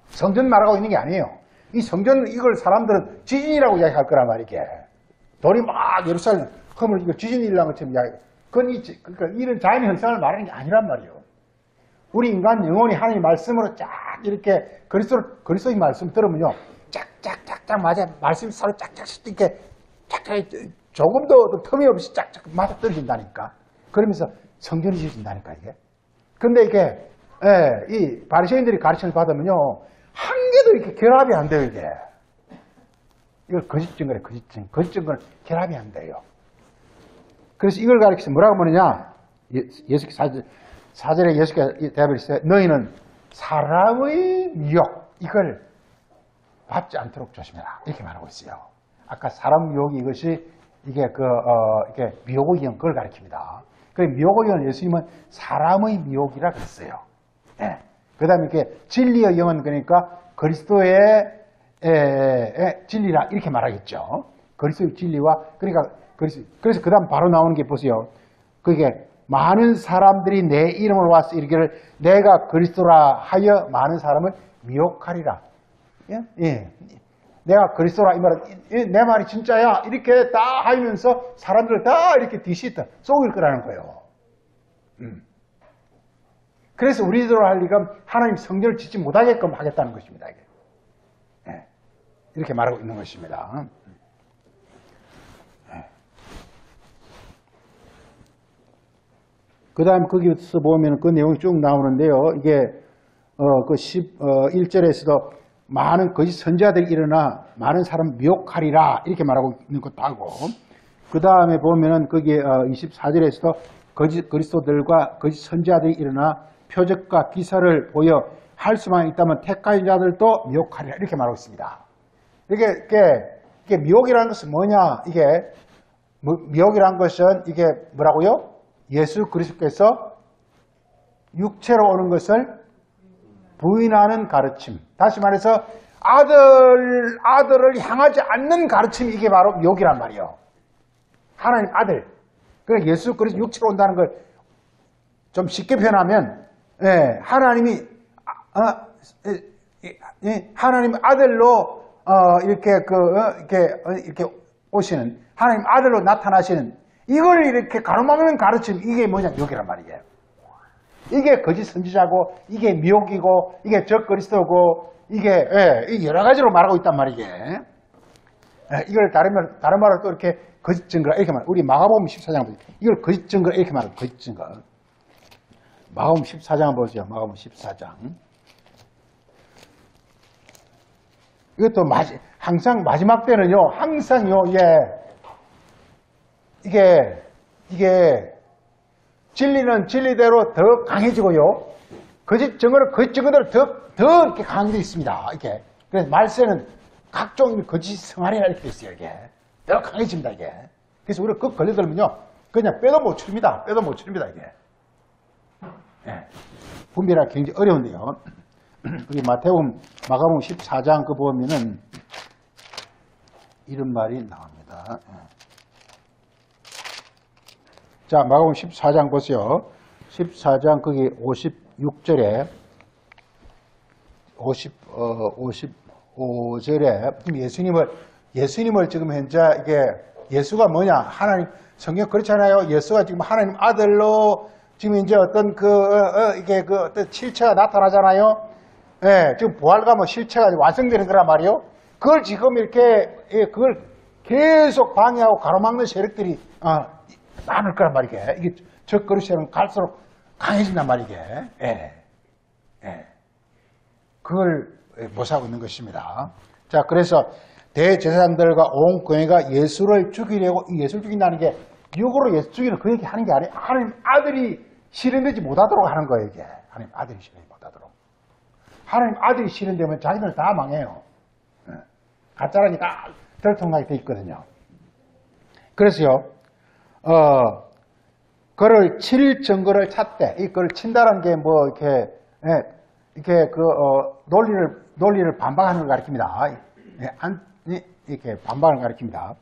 성전 말하고 있는 게 아니에요. 이 성전 이걸 사람들은 지진이라고 이야기할 거란 말이게. 돌이 막 예루살렘 허물어지고 지진이 일어난 것처럼 이야기. 그러니까 이런 자연의 현상을 말하는 게 아니란 말이에요. 우리 인간 영혼이 하나님의 말씀으로 쫙 이렇게 그리스도의 말씀 들으면요. 짝짝짝짝 맞아. 말씀이 서로 짝짝 이렇게 짝짝 조금도 틈이 없이 짝짝 맞아 떨어진다니까. 그러면서 성전이 지어진다니까 이게. 근데 이게 이 바리새인들이 가르침을 받으면요. 한 개도 이렇게 결합이 안 돼요 이게. 이걸 거짓 증거래 거짓 증거. 거짓 증거는 결합이 안 돼요. 그래서 이걸 가르쳐서 뭐라고 하느냐. 예수께서 4절에 예수께서 대답을 했어요. 너희는 사람의 미혹 이걸 받지 않도록 조심해라. 이렇게 말하고 있어요. 아까 사람 미혹이 이것이 이게 이게 미혹의 영 그걸 가르칩니다. 그 미혹의 영 예수님은 사람의 미혹이라 그랬어요. 네. 그 다음에 이렇게 진리의 영은 그러니까 그리스도의 진리라 이렇게 말하겠죠. 그리스도의 진리와 그러니까 그래서 그 다음 바로 나오는 게 보세요. 그게 많은 사람들이 내 이름을 와서 이르기를 내가 그리스도라 하여 많은 사람을 미혹하리라. 예? 예. 내가 그리스도라 이 말은 내 말이 진짜야 이렇게 다 하면서 사람들을 다 이렇게 뒤집다 속일 거라는 거예요. 그래서 우리들로 하여금 하나님 성전을 짓지 못하게끔 하겠다는 것입니다. 이게. 예. 이렇게 말하고 있는 것입니다. 그 다음 거기서 보면 그 내용이 쭉 나오는데요. 이게, 그 1절에서도 많은 거짓 선지자들이 일어나 많은 사람 미혹하리라 이렇게 말하고 있는 것도 하고, 그 다음에 보면은 거기에 24절에서도 거짓 그리스도들과 거짓 선지자들이 일어나 표적과 기사를 보여 할 수만 있다면 택하인 자들도 미혹하리라 이렇게 말하고 있습니다. 이게 미혹이라는 것은 뭐냐? 이게, 미혹이라는 것은 이게 뭐라고요? 예수 그리스도께서 육체로 오는 것을 부인하는 가르침. 다시 말해서 아들을 향하지 않는 가르침이 이게 바로 미혹이란 말이에요. 하나님 아들. 그러니까 예수 그리스도 육체로 온다는 걸 좀 쉽게 표현하면 하나님이 하나님 아들로 이렇게 오시는 하나님 아들로 나타나시는 이걸 이렇게 가로막는 가르침, 이게 뭐냐, 미혹이란 말이에요. 이게 거짓 선지자고, 이게 미혹이고, 이게 적그리스도고, 이게 여러 가지로 말하고 있단 말이게. 이걸 다른 말로 또 이렇게 거짓 증거라 이렇게 말해요. 우리 마가복음 14장 보세요. 이걸 거짓 증거라 이렇게 말해요. 거짓 증거. 마가복음 14장 보세요. 마가복음 14장. 이것도 항상 마지막 때는요, 항상요, 이게 진리는 진리대로 더 강해지고요. 거짓 증거는 거짓 증거대로 더 이렇게 강해져 있습니다. 이렇게. 그래서 말세는 각종 거짓 성하리라 이렇게 있어요. 이게 더 강해집니다. 이게. 그래서 우리가 그 걸려들면요, 그냥 빼도 못 추립니다. 빼도 못 추립니다. 이게. 분별하기 굉장히 어려운데요. 우리 마가복음 14장 그 보면은 이런 말이 나옵니다. 자, 마가복음 14장 보세요. 14장 거기 56절에 55절에 예수님을 지금 현재 이게 예수가 뭐냐? 하나님 성경 그렇잖아요. 예수가 지금 하나님 아들로 지금 이제 어떤 이게 어떤 실체가 나타나잖아요. 예, 지금 부활과 뭐 실체가 완성되는 거란 말이에요. 그걸 지금 이렇게 그걸 계속 방해하고 가로막는 세력들이 많을 거란 말이게. 이게 적그리스도는 갈수록 강해진단 말이게. 그걸 모사하고 있는 것입니다. 자, 그래서 대제사장들과 온 교회가 예수를 죽이려고 예수를 죽인다는 게 육으로 예수 죽이는 그 얘기 하는 게 아니에요. 하나님 아들이 실현되지 못하도록 하는 거예요, 이게. 하나님 아들이 실현되지 못하도록. 하나님 아들이 실현되면 자기들 다 망해요. 가짜라니 다 들통나게 돼 있거든요. 그래서요, 그를 칠 증거를 찾되, 이 그를 친다는 게 뭐, 이렇게 논리를 반박하는 걸 가리킵니다. 이렇게 반박을 가리킵니다.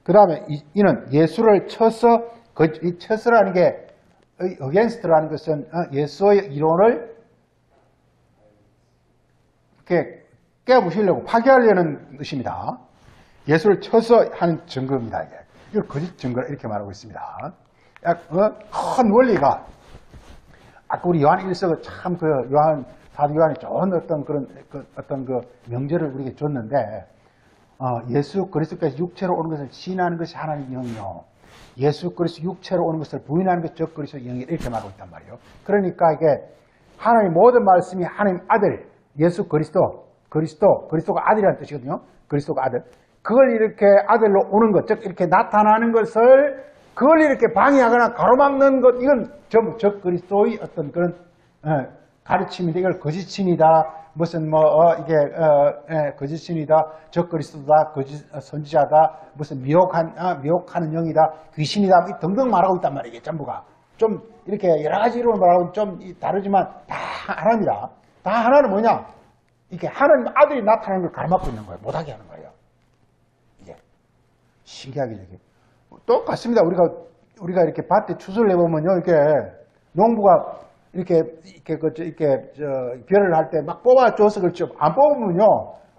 그 다음에 이는 예수를 쳐서, 이 쳐서라는 게, against라는 것은 예수의 이론을 이렇게 깨부시려고 파괴하려는 뜻입니다. 예수를 쳐서 하는 증거입니다. 이걸 거짓 증거를 이렇게 말하고 있습니다. 큰 원리가, 아까 우리 요한 1서가 참 사도 요한이 좋은 어떤 명제를 우리에게 줬는데, 예수 그리스도께서 육체로 오는 것을 시인하는 것이 하나님의 영이요. 예수 그리스도 육체로 오는 것을 부인하는 것이 적 그리스도의 영이다. 이렇게 말하고 있단 말이에요. 그러니까 이게 하나님 모든 말씀이 하나님 아들, 예수 그리스도가 아들이라는 뜻이거든요. 그리스도가 아들. 그걸 이렇게 아들로 오는 것, 즉 이렇게 나타나는 것을 그걸 이렇게 방해하거나 가로막는 것, 이건 전부 적 그리스도의 어떤 그런 가르침인데 이걸 거짓신이다. 무슨 거짓신이다. 적 그리스도다. 거짓 선지자다. 무슨 미혹하는 영이다. 귀신이다. 등등 말하고 있단 말이에요. 전부가. 좀 이렇게 여러 가지 이름을 말하고 좀 다르지만 다 하나입니다. 다 하나는 뭐냐? 이렇게 하나님 아들이 나타나는 걸 가로막고 있는 거예요. 못하게 하는 거예요. 이게 신기하게 이렇게 똑같습니다. 우리가 이렇게 밭에 추수를 해보면요, 이렇게 농부가 이렇게 벼를 할 때 막 뽑아줘서 그렇죠. 안 뽑으면요,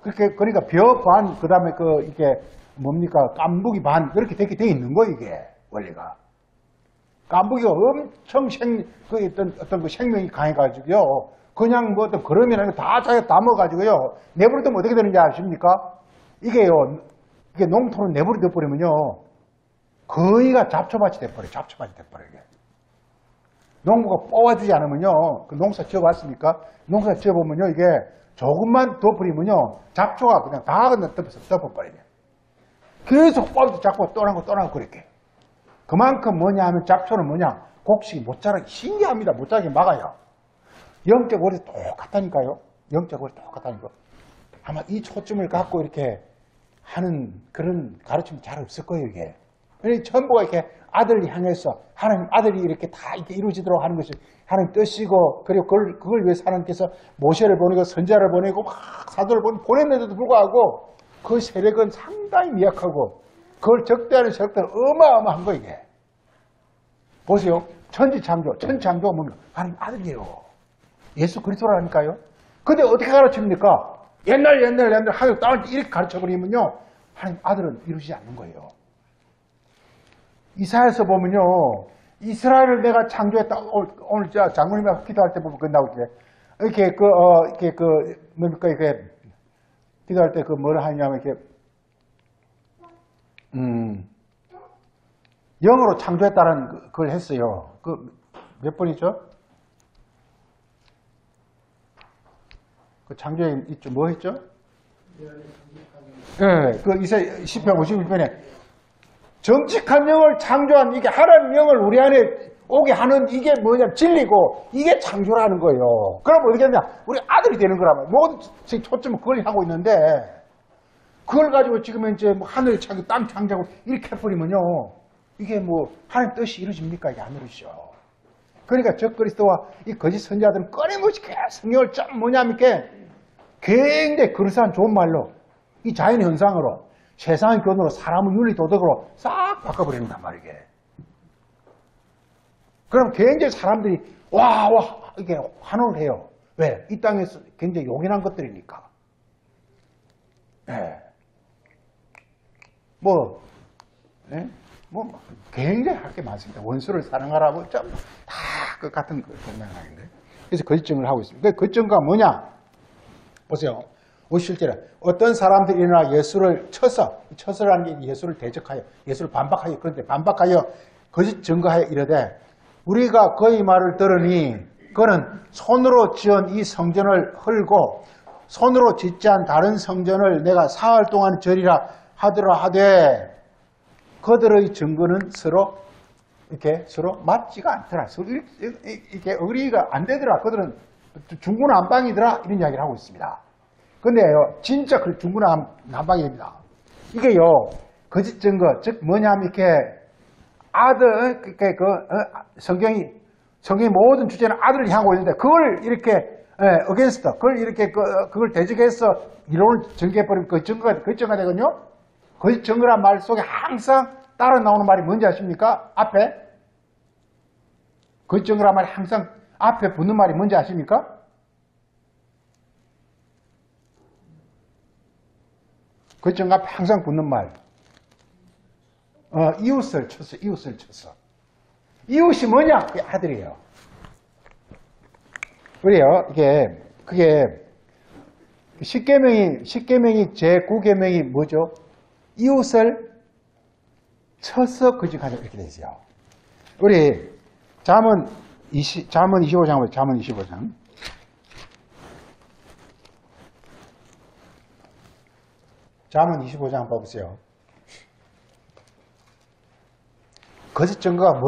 그러니까 벼 반, 그 다음에 이게 뭡니까, 깐부기 반, 이렇게 돼 있는 거예요, 이게, 원리가. 깐부기가 엄청 어떤 그 생명이 강해가지고요, 그냥 뭐 어떤 그러면 다 자기가 다 먹어가지고요, 내버려두면 어떻게 되는지 아십니까? 이게 농토를 내버려둬버리면요, 거의가 잡초밭이 돼버려요. 이게. 농부가 뽑아주지 않으면요, 그 농사 지어봤습니까? 농사 지어보면요, 이게 조금만 더 버리면요, 잡초가 그냥 다 덮어버려요. 계속 뽑아도 자꾸 떠나고 그렇게. 그만큼 뭐냐 하면 잡초는 뭐냐, 곡식이 못 자라게, 신기합니다. 못 자라게 막아요. 영적 원리 똑같다니까요. 영적 원리 똑같다니까. 아마 이 초점을 갖고 이렇게 하는 그런 가르침이 잘 없을 거예요, 이게. 그러니 전부가 이렇게 아들을 향해서 하나님 아들이 이렇게 다 이렇게 이루어지도록 하는 것이 하나님 뜻이고, 그리고 그걸 위해서 하나님께서 모세를 보내고 선지자를 보내고 막 사도를 보냈는데도 불구하고 그 세력은 상당히 미약하고 그걸 적대하는 세력들은 어마어마한 거 이게. 보세요. 천지창조가 뭡니까? 하나님 아들이에요. 예수 그리스도라니까요. 근데 어떻게 가르칩니까? 옛날 하늘 땅을 이렇게 가르쳐버리면요, 하나님 아들은 이루어지지 않는 거예요. 이사야서 보면요, 이스라엘을 내가 창조했다. 오늘 장모님하고 기도할 때 보면 나오게 뭡니까, 이게 기도할 때 뭘 하냐면 이렇게 영으로 창조했다는 그걸 했어요. 몇 번이죠? 그 창조에 있죠. 뭐 했죠? 네, 그 이사야 10편 51편에 정직한 영을 창조한 이게 하나님 영을 우리 안에 오게 하는 이게 뭐냐, 진리고 이게 창조라는 거예요. 그럼 어떻게 하냐, 우리 아들이 되는 거라면 모든 초점은 그걸 하고 있는데 그걸 가지고 지금 이제 뭐 하늘 창조, 땅 창조하고 이렇게 해버리면요, 이게 뭐 하나님 뜻이 이루어집니까? 이게 안 이루어지죠. 그러니까 적 그리스도와 이 거짓 선지자들은 끊임없이 성경을 좀 뭐냐면 굉장히 그럴싸한 좋은 말로 이 자연 현상으로 세상의 교훈으로 사람의 윤리 도덕으로 싹 바꿔버린단 말이게. 그럼 굉장히 사람들이 이게 환호를 해요. 왜? 이 땅에서 굉장히 용인한 것들이니까. 네. 뭐 굉장히 할 게 많습니다. 원수를 사랑하라, 뭐 좀 다 그 같은 맥락인데. 그래서 거짓증을 하고 있습니다. 그 거짓증가 뭐냐? 보세요. 57절에 어떤 사람들이 일어나 예수를 쳐서라는 게 예수를 대적하여, 예수를 반박하여, 그런데 반박하여 거짓 증거하여 이르되 우리가 그의 말을 들으니 그는 손으로 지은 이 성전을 헐고 손으로 짓지 않은 다른 성전을 내가 사흘 동안 절이라 하더라 하되 그들의 증거는 서로 맞지가 않더라. 이게 의리가 안 되더라. 그들은 중구난방이더라. 이런 이야기를 하고 있습니다. 근데요, 진짜 그 중구난방입니다. 이게요, 거짓 증거, 즉 뭐냐면 이렇게 아들, 성경이 모든 주제는 아들을 향하고 있는데, 그걸 이렇게, against, 그걸 이렇게, 그걸 대적해서 이론을 전개해버리면 그 증거가 되거든요? 그 증거란 말 속에 항상 따라 나오는 말이 뭔지 아십니까? 앞에? 그 증거란 말이 항상 앞에 붙는 말이 뭔지 아십니까? 그 증거 앞에 항상 붙는 말. 이웃을 쳤어. 이웃이 뭐냐? 그게 아들이에요. 그래요. 그게 십계명이 제9계명이 뭐죠? 이웃을 쳐서 거짓하자 이렇게 되어 있어요. 우리 잠언 25장 보세요. 잠언 25장. 잠언 25장 한번 보세요. 거짓 증거가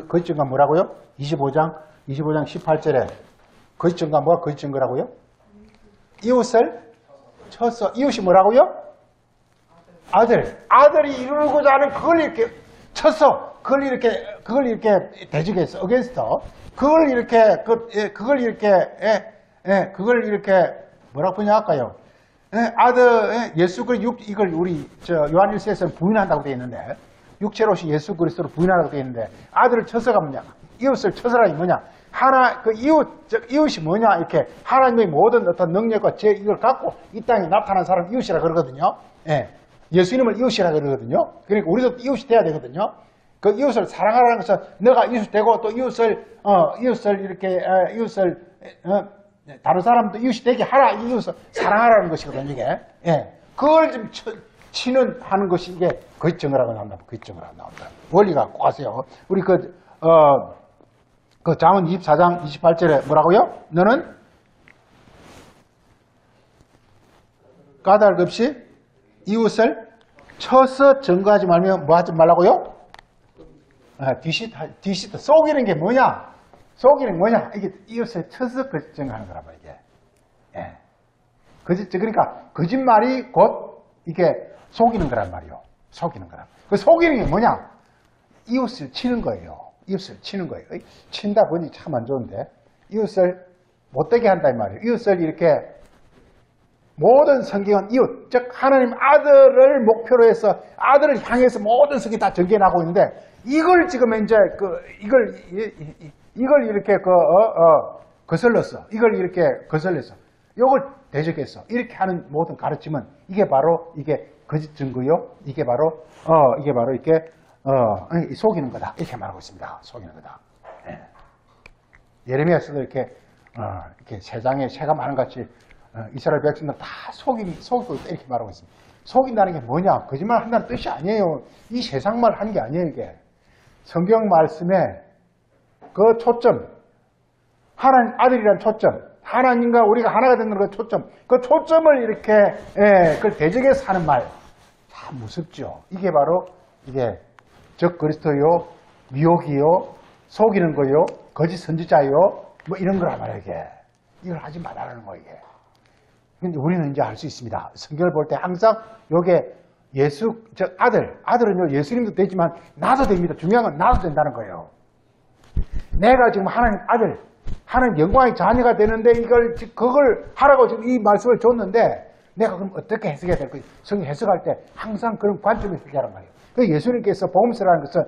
거짓 증거가 뭐라고요? 25장 18절에 거짓 증거가 뭐가 거짓 증거라고요? 이웃을 쳐서 이웃이 뭐라고요? 아들이 이루고자 하는 그걸 이렇게 쳐서 그걸 이렇게 대적해서 against 그걸 이렇게 뭐라고 번역할까요? 예수 그리스도 이걸 우리 요한 1서에서는 부인한다고 되어 있는데 육체로 오신 예수 그리스도를 부인한다고 되어 있는데 아들을 쳐서가 뭐냐? 이웃을 쳐서라니 뭐냐? 이웃이 뭐냐? 이렇게 하나님의 모든 어떤 능력과 이걸 갖고 이 땅에 나타난 사람 이웃이라 그러거든요. 예수님을 이웃이라 그러거든요. 그러니까 우리도 이웃이 돼야 되거든요. 그 이웃을 사랑하라는 것은 너가 이웃이 되고 또 이웃을 다른 사람도 이웃이 되게 하라. 이웃을 사랑하라는 것이거든요. 이게. 그걸 좀 하는 것이 이게 거짓증거라고 나온다. 거짓증거라고 나온다. 원리가 꼭 아세요. 우리 잠언 24장 28절에 뭐라고요? 너는 까닭 없이 이웃을 쳐서 증거하지 말면 뭐 하지 말라고요? 뒤시다. 속이는 게 뭐냐? 이게 이웃을 쳐서 거짓 증거하는 거란 말이야, 이게. 그러니까 거짓말이 곧 이게 속이는 거란 말이요. 속이는 거란. 그 속이는 게 뭐냐? 이웃을 치는 거예요. 친다 보니 참 안 좋은데. 이웃을 못되게 한다 이 말이에요. 이웃을 이렇게 모든 성경은 이웃, 즉 하나님 아들을 목표로 해서 아들을 향해서 모든 성경이 다 전개하고 있는데 이걸 지금 이제 이걸 이렇게 거슬렀어. 이걸 대적했어. 이렇게 하는 모든 가르침은 이게 바로 거짓 증거요. 이게 바로 이렇게 속이는 거다. 이렇게 말하고 있습니다. 속이는 거다. 예레미야서도 이렇게 세상에 새가 많은 같이 이스라엘 백성들 다 속이고 있다. 이렇게 말하고 있습니다. 속인다는 게 뭐냐? 거짓말 한다는 뜻이 아니에요. 이 세상말 하는 게 아니에요, 이게. 성경 말씀에 그 초점, 하나님 아들이란 초점, 하나님과 우리가 하나가 되는 그 초점을 이렇게, 그걸 대적해서 하는 말. 참 무섭죠. 이게 바로, 적 그리스도요, 미혹이요, 속이는 거요, 거짓 선지자요, 뭐 이런 거란 말이에요, 이게. 이걸 하지 말라는 거예요, 이게. 근데 우리는 이제 알 수 있습니다. 성경을 볼 때 항상 요게 아들은요, 예수님도 되지만 나도 됩니다. 중요한 건 나도 된다는 거예요. 내가 지금 하나님 아들, 하나님 영광의 자녀가 되는데 그걸 하라고 지금 이 말씀을 줬는데 내가 그럼 어떻게 해석해야 될까요? 성경 해석할 때 항상 그런 관점에서 해석하란 말이에요. 그 예수님께서 복음서라는 것은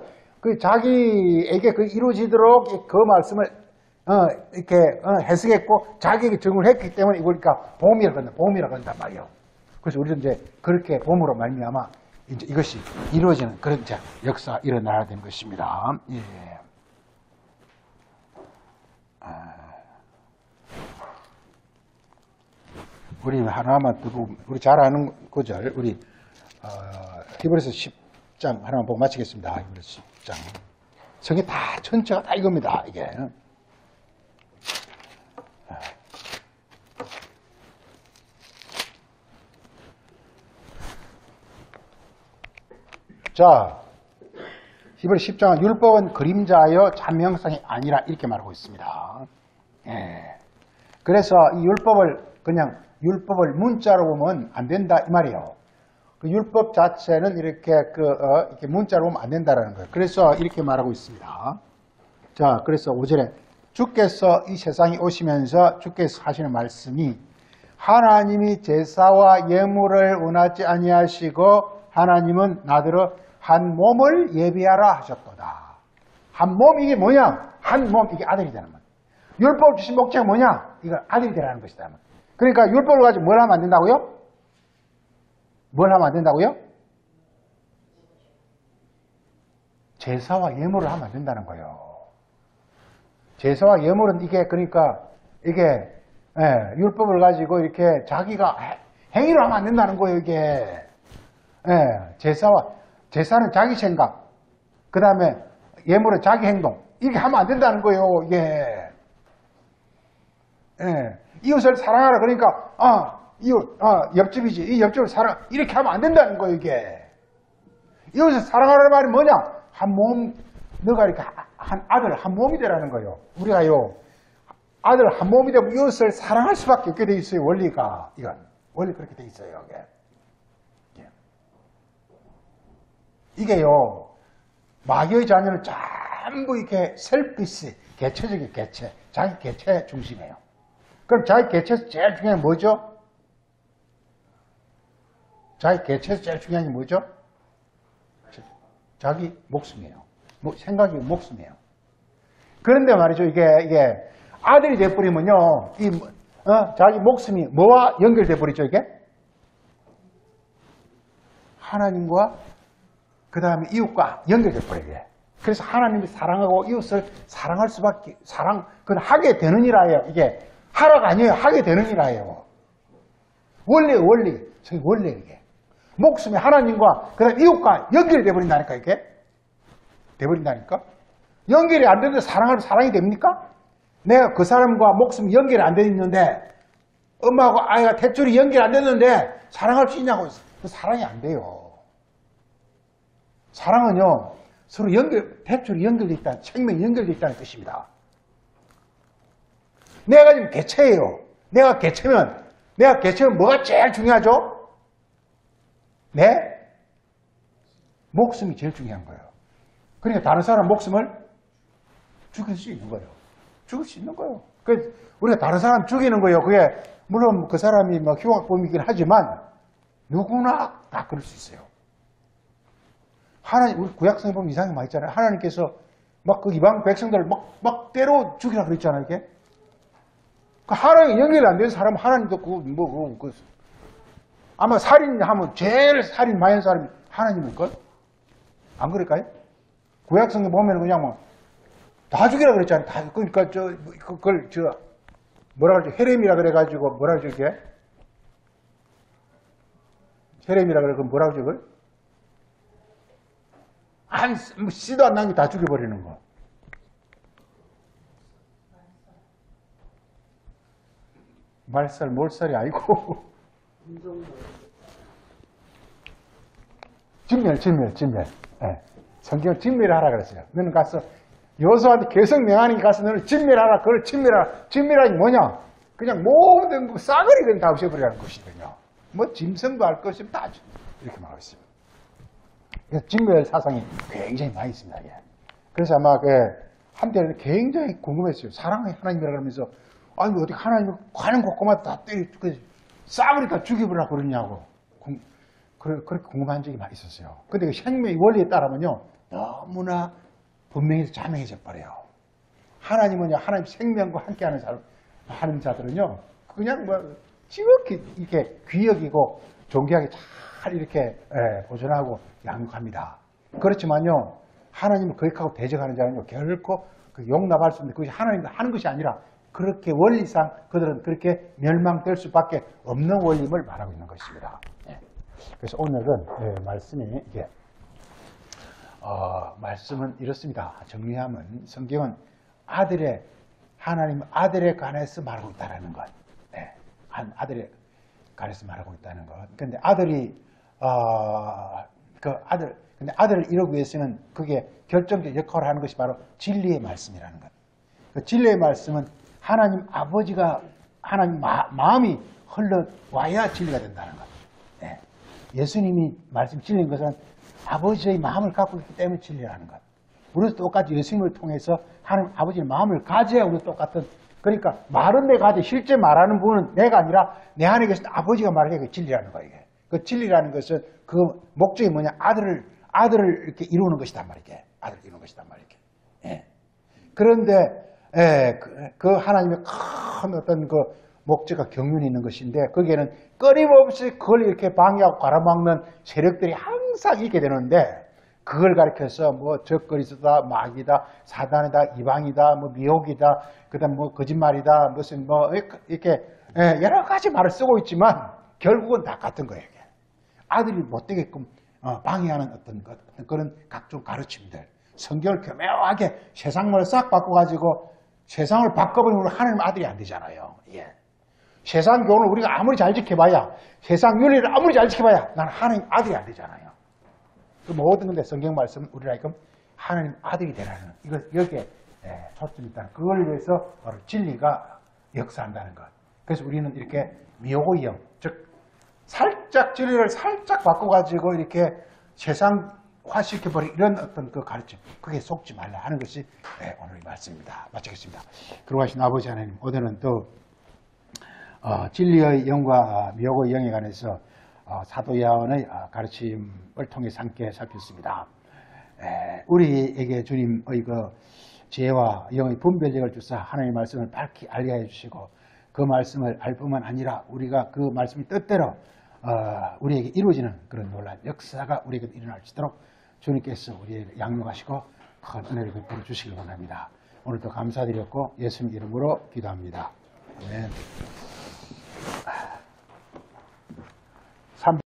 자기에게 이루어지도록 그 말씀을 해석했고 자기에게 적용을 했기 때문에 이거니까 복음이라고 한단 말이에요. 그래서 우리도 이제 그렇게 복음으로 말미암아 이제 이것이 이루어지는 그런 역사 일어나야 되는 것입니다. 예. 우리 하나만 두고 우리 잘 아는 구절 우리 히브리서 10장 하나만 보고 마치겠습니다. 히브리서 10장 성경 다 전체가 다 이겁니다. 이게. 자, 히브리 10장은 율법은 그림자여 잔명상이 아니라 이렇게 말하고 있습니다. 예. 그래서 이 율법을 문자로 보면 안 된다 이 말이에요. 그 율법 자체는 이렇게 이렇게 문자로 보면 안 된다라는 거예요. 그래서 이렇게 말하고 있습니다. 자, 그래서 5절에 주께서 이 세상에 오시면서 주께서 하시는 말씀이 하나님이 제사와 예물을 원하지 아니하시고 하나님은 나더러 한 몸을 예비하라 하셨도다. 한 몸 이게 뭐냐? 한 몸 이게 아들이 되는 거야. 율법 주신 목적이 뭐냐? 이건 아들이 되라는 것이다. 그러니까 율법을 가지고 뭘 하면 안 된다고요? 뭘 하면 안 된다고요? 제사와 예물을 하면 안 된다는 거예요. 제사와 예물은 이게 그러니까 이게 율법을 가지고 이렇게 자기가 행위를 하면 안 된다는 거예요. 이게 제사는 자기 생각, 그 다음에 예물은 자기 행동 이렇게 하면 안 된다는 거예요. 이게 이웃을 사랑하라 그러니까 이웃 옆집이지 이 옆집을 사랑 이렇게 하면 안 된다는 거예요. 이게 이웃을 사랑하라는 말이 뭐냐? 한 몸 너가 이렇게 한 아들 한 몸이 되라는 거예요. 우리가요 아들 한 몸이 되면 이웃을 사랑할 수밖에 없게 돼 있어요. 원리가 이건 원리 그렇게 돼 있어요. 이게요 마귀의 자녀는 전부 이렇게 셀피시 개체적인 개체 자기 개체 중심이에요. 그럼 자기 개체에서 제일 중요한 게 뭐죠? 자기 개체에서 제일 중요한 게 뭐죠? 자기 목숨이에요. 생각이 목숨이에요. 그런데 말이죠. 이게 아들이 돼버리면요, 자기 목숨이 뭐와 연결돼 버리죠, 이게? 하나님과 그 다음에 이웃과 연결돼 버려요, 이게. 그래서 하나님이 사랑하고 이웃을 사랑할 수밖에, 그건 하게 되는 이라예요, 이게. 하라가 아니에요, 하게 되는 이라예요. 원리, 이게. 목숨이 하나님과 그 다음에 이웃과 연결이 돼버린다니까, 이게. 돼버린다니까? 연결이 안 되는데 사랑하면 사랑이 됩니까? 내가 그 사람과 목숨이 연결이 안 돼 있는데 엄마하고 아이가 대출이 연결이 안 됐는데 사랑할 수 있냐고. 사랑이 안 돼요. 사랑은요 서로 대출이 연결되어 있다, 생명이 연결되어 있다는 뜻입니다. 내가 지금 개체예요. 내가 개체면 뭐가 제일 중요하죠? 내 목숨이 제일 중요한 거예요. 그러니까 다른 사람 목숨을 죽일 수 있는 거예요. 죽일 수 있는 거예요. 그 우리가 다른 사람 죽이는 거예요. 그게 물론 그 사람이 뭐 흉악범이긴 하지만 누구나 다 그럴 수 있어요. 하나님, 우리 구약성에 보면 이상하게 많이 있잖아요. 하나님께서 막 그 이방 백성들을 막 때려 죽이라 그랬잖아요, 이게. 그 하나님 연결이 안 되는 사람은 하나님도 아마 살인하면 제일 살인 많이 하는 사람이 하나님일걸? 안 그럴까요? 구약성에 보면 그냥 뭐 다 죽이라 그랬잖아요. 다, 그러니까 그걸 뭐라 그러죠? 헤렘이라 그래가지고 뭐라 그러죠, 이게? 헤렘이라 그래, 그럼 뭐라 그러죠, 그걸? 씨도 안 난 게 다 죽여버리는 거. 말살, 몰살이 아니고. 진멸. 네. 성경은 진멸을 하라 그랬어요. 너는 가서, 여호수아한테 계속 명하니까 가서 너는 진멸하라, 그걸 진멸하라. 진멸하기 뭐냐? 그냥 모든 거 싸그리 그냥 다 없애버리라는 것이거든요. 뭐 짐승도 할 것이 다 이렇게 말하고 있습니다. 그래서 진멸 사상이 굉장히 많이 있습니다. 예. 그래서 아마 한때는 굉장히 궁금했어요. 사랑의 하나님이라 그러면서 아니 어떻게 하나님을 가는 곳곳마다 다 때려 싸그리 다 죽여버리라고 그러냐고 그렇게 궁금한 적이 많이 있었어요. 근데 그 생명의 원리에 따르면요 너무나 분명해서 자명해져 버려요. 하나님은요 하나님 생명과 함께하는 하는 자들은요 그냥 뭐 지극히 이렇게 귀여기고 존귀하게 잘 이렇게 보존하고 양육합니다. 그렇지만요 하나님을 거역하고 대적하는 자는요 결코 용납할 수 없는 그것이 하나님이 하는 것이 아니라 그렇게 원리상 그들은 그렇게 멸망될 수밖에 없는 원림을 말하고 있는 것입니다. 그래서 오늘은 말씀이 이게 말씀은 이렇습니다. 정리하면 성경은 하나님 아들에 관해서 말하고 있다는 것. 한 아들에 관해서 말하고 있다는 것. 근데 근데 아들을 이루기 위해서는 그게 결정적 역할을 하는 것이 바로 진리의 말씀이라는 것. 그 진리의 말씀은 하나님 아버지가 하나님 마음이 흘러와야 진리가 된다는 것. 예수님이 말씀 진리인 것은 아버지의 마음을 갖고 있기 때문에 진리라는 것. 우리도 똑같이 예수님을 통해서 하나님 아버지의 마음을 가져야 우리도 똑같은, 그러니까 말은 내가 하되 실제 말하는 분은 내가 아니라 내 안에 계신 아버지가 말하는 게 진리라는 거예요. 이게. 그 진리라는 것은 그 목적이 뭐냐? 아들을 이렇게 이루는 것이단 말이게. 아들을 이루는 것이단 말이게. 예. 그런데 그 하나님의 큰 어떤 그 목적과 경륜이 있는 것인데 거기에는 끊임없이 그걸 이렇게 방해하고 가로막는 세력들이 항상 있게 되는데 그걸 가리켜서 뭐 적그리스도다, 마귀다, 사단이다, 이방이다, 뭐 미혹이다, 그다음 뭐 거짓말이다, 무슨 뭐 이렇게 여러 가지 말을 쓰고 있지만 결국은 다 같은 거예요. 이게. 아들이 못되게끔 방해하는 어떤 그런 각종 가르침들, 성경을 교묘하게 세상말을 싹 바꿔가지고 세상을 바꿔버리면 하나님 아들이 안 되잖아요. 예. 세상 교훈을 우리가 아무리 잘 지켜봐야, 세상 윤리를 아무리 잘 지켜봐야 나는 하나님 아들이 안 되잖아요. 그 모든 건데 성경 말씀은 우리라니까 하나님 아들이 되라는 이거 여기에 초점이 있다는 그걸 위해서 바로 진리가 역사한다는 것. 그래서 우리는 이렇게 미호의 영, 즉 살짝 진리를 살짝 바꿔가지고 이렇게 세상화시켜버린 이런 어떤 그 가르침, 그게 속지 말라 하는 것이 오늘의 말씀입니다. 마치겠습니다. 그러고 하신 아버지 하나님, 오늘은 또 진리의 영과 미혹의 영에 관해서 사도 야한의 가르침을 통해 함께 살폈습니다. 우리에게 주님의 그 죄와 영의 분별력을 주사 하나님의 말씀을 밝히 알게 해주시고 그 말씀을 알 뿐만 아니라 우리가 그 말씀이 뜻대로 우리에게 이루어지는 그런 놀라운 역사가 우리에게 일어날 수 있도록 주님께서 우리에게 양육하시고 큰 은혜를 베풀어 주시길 원합니다. 오늘도 감사드렸고 예수님 이름으로 기도합니다. 아멘.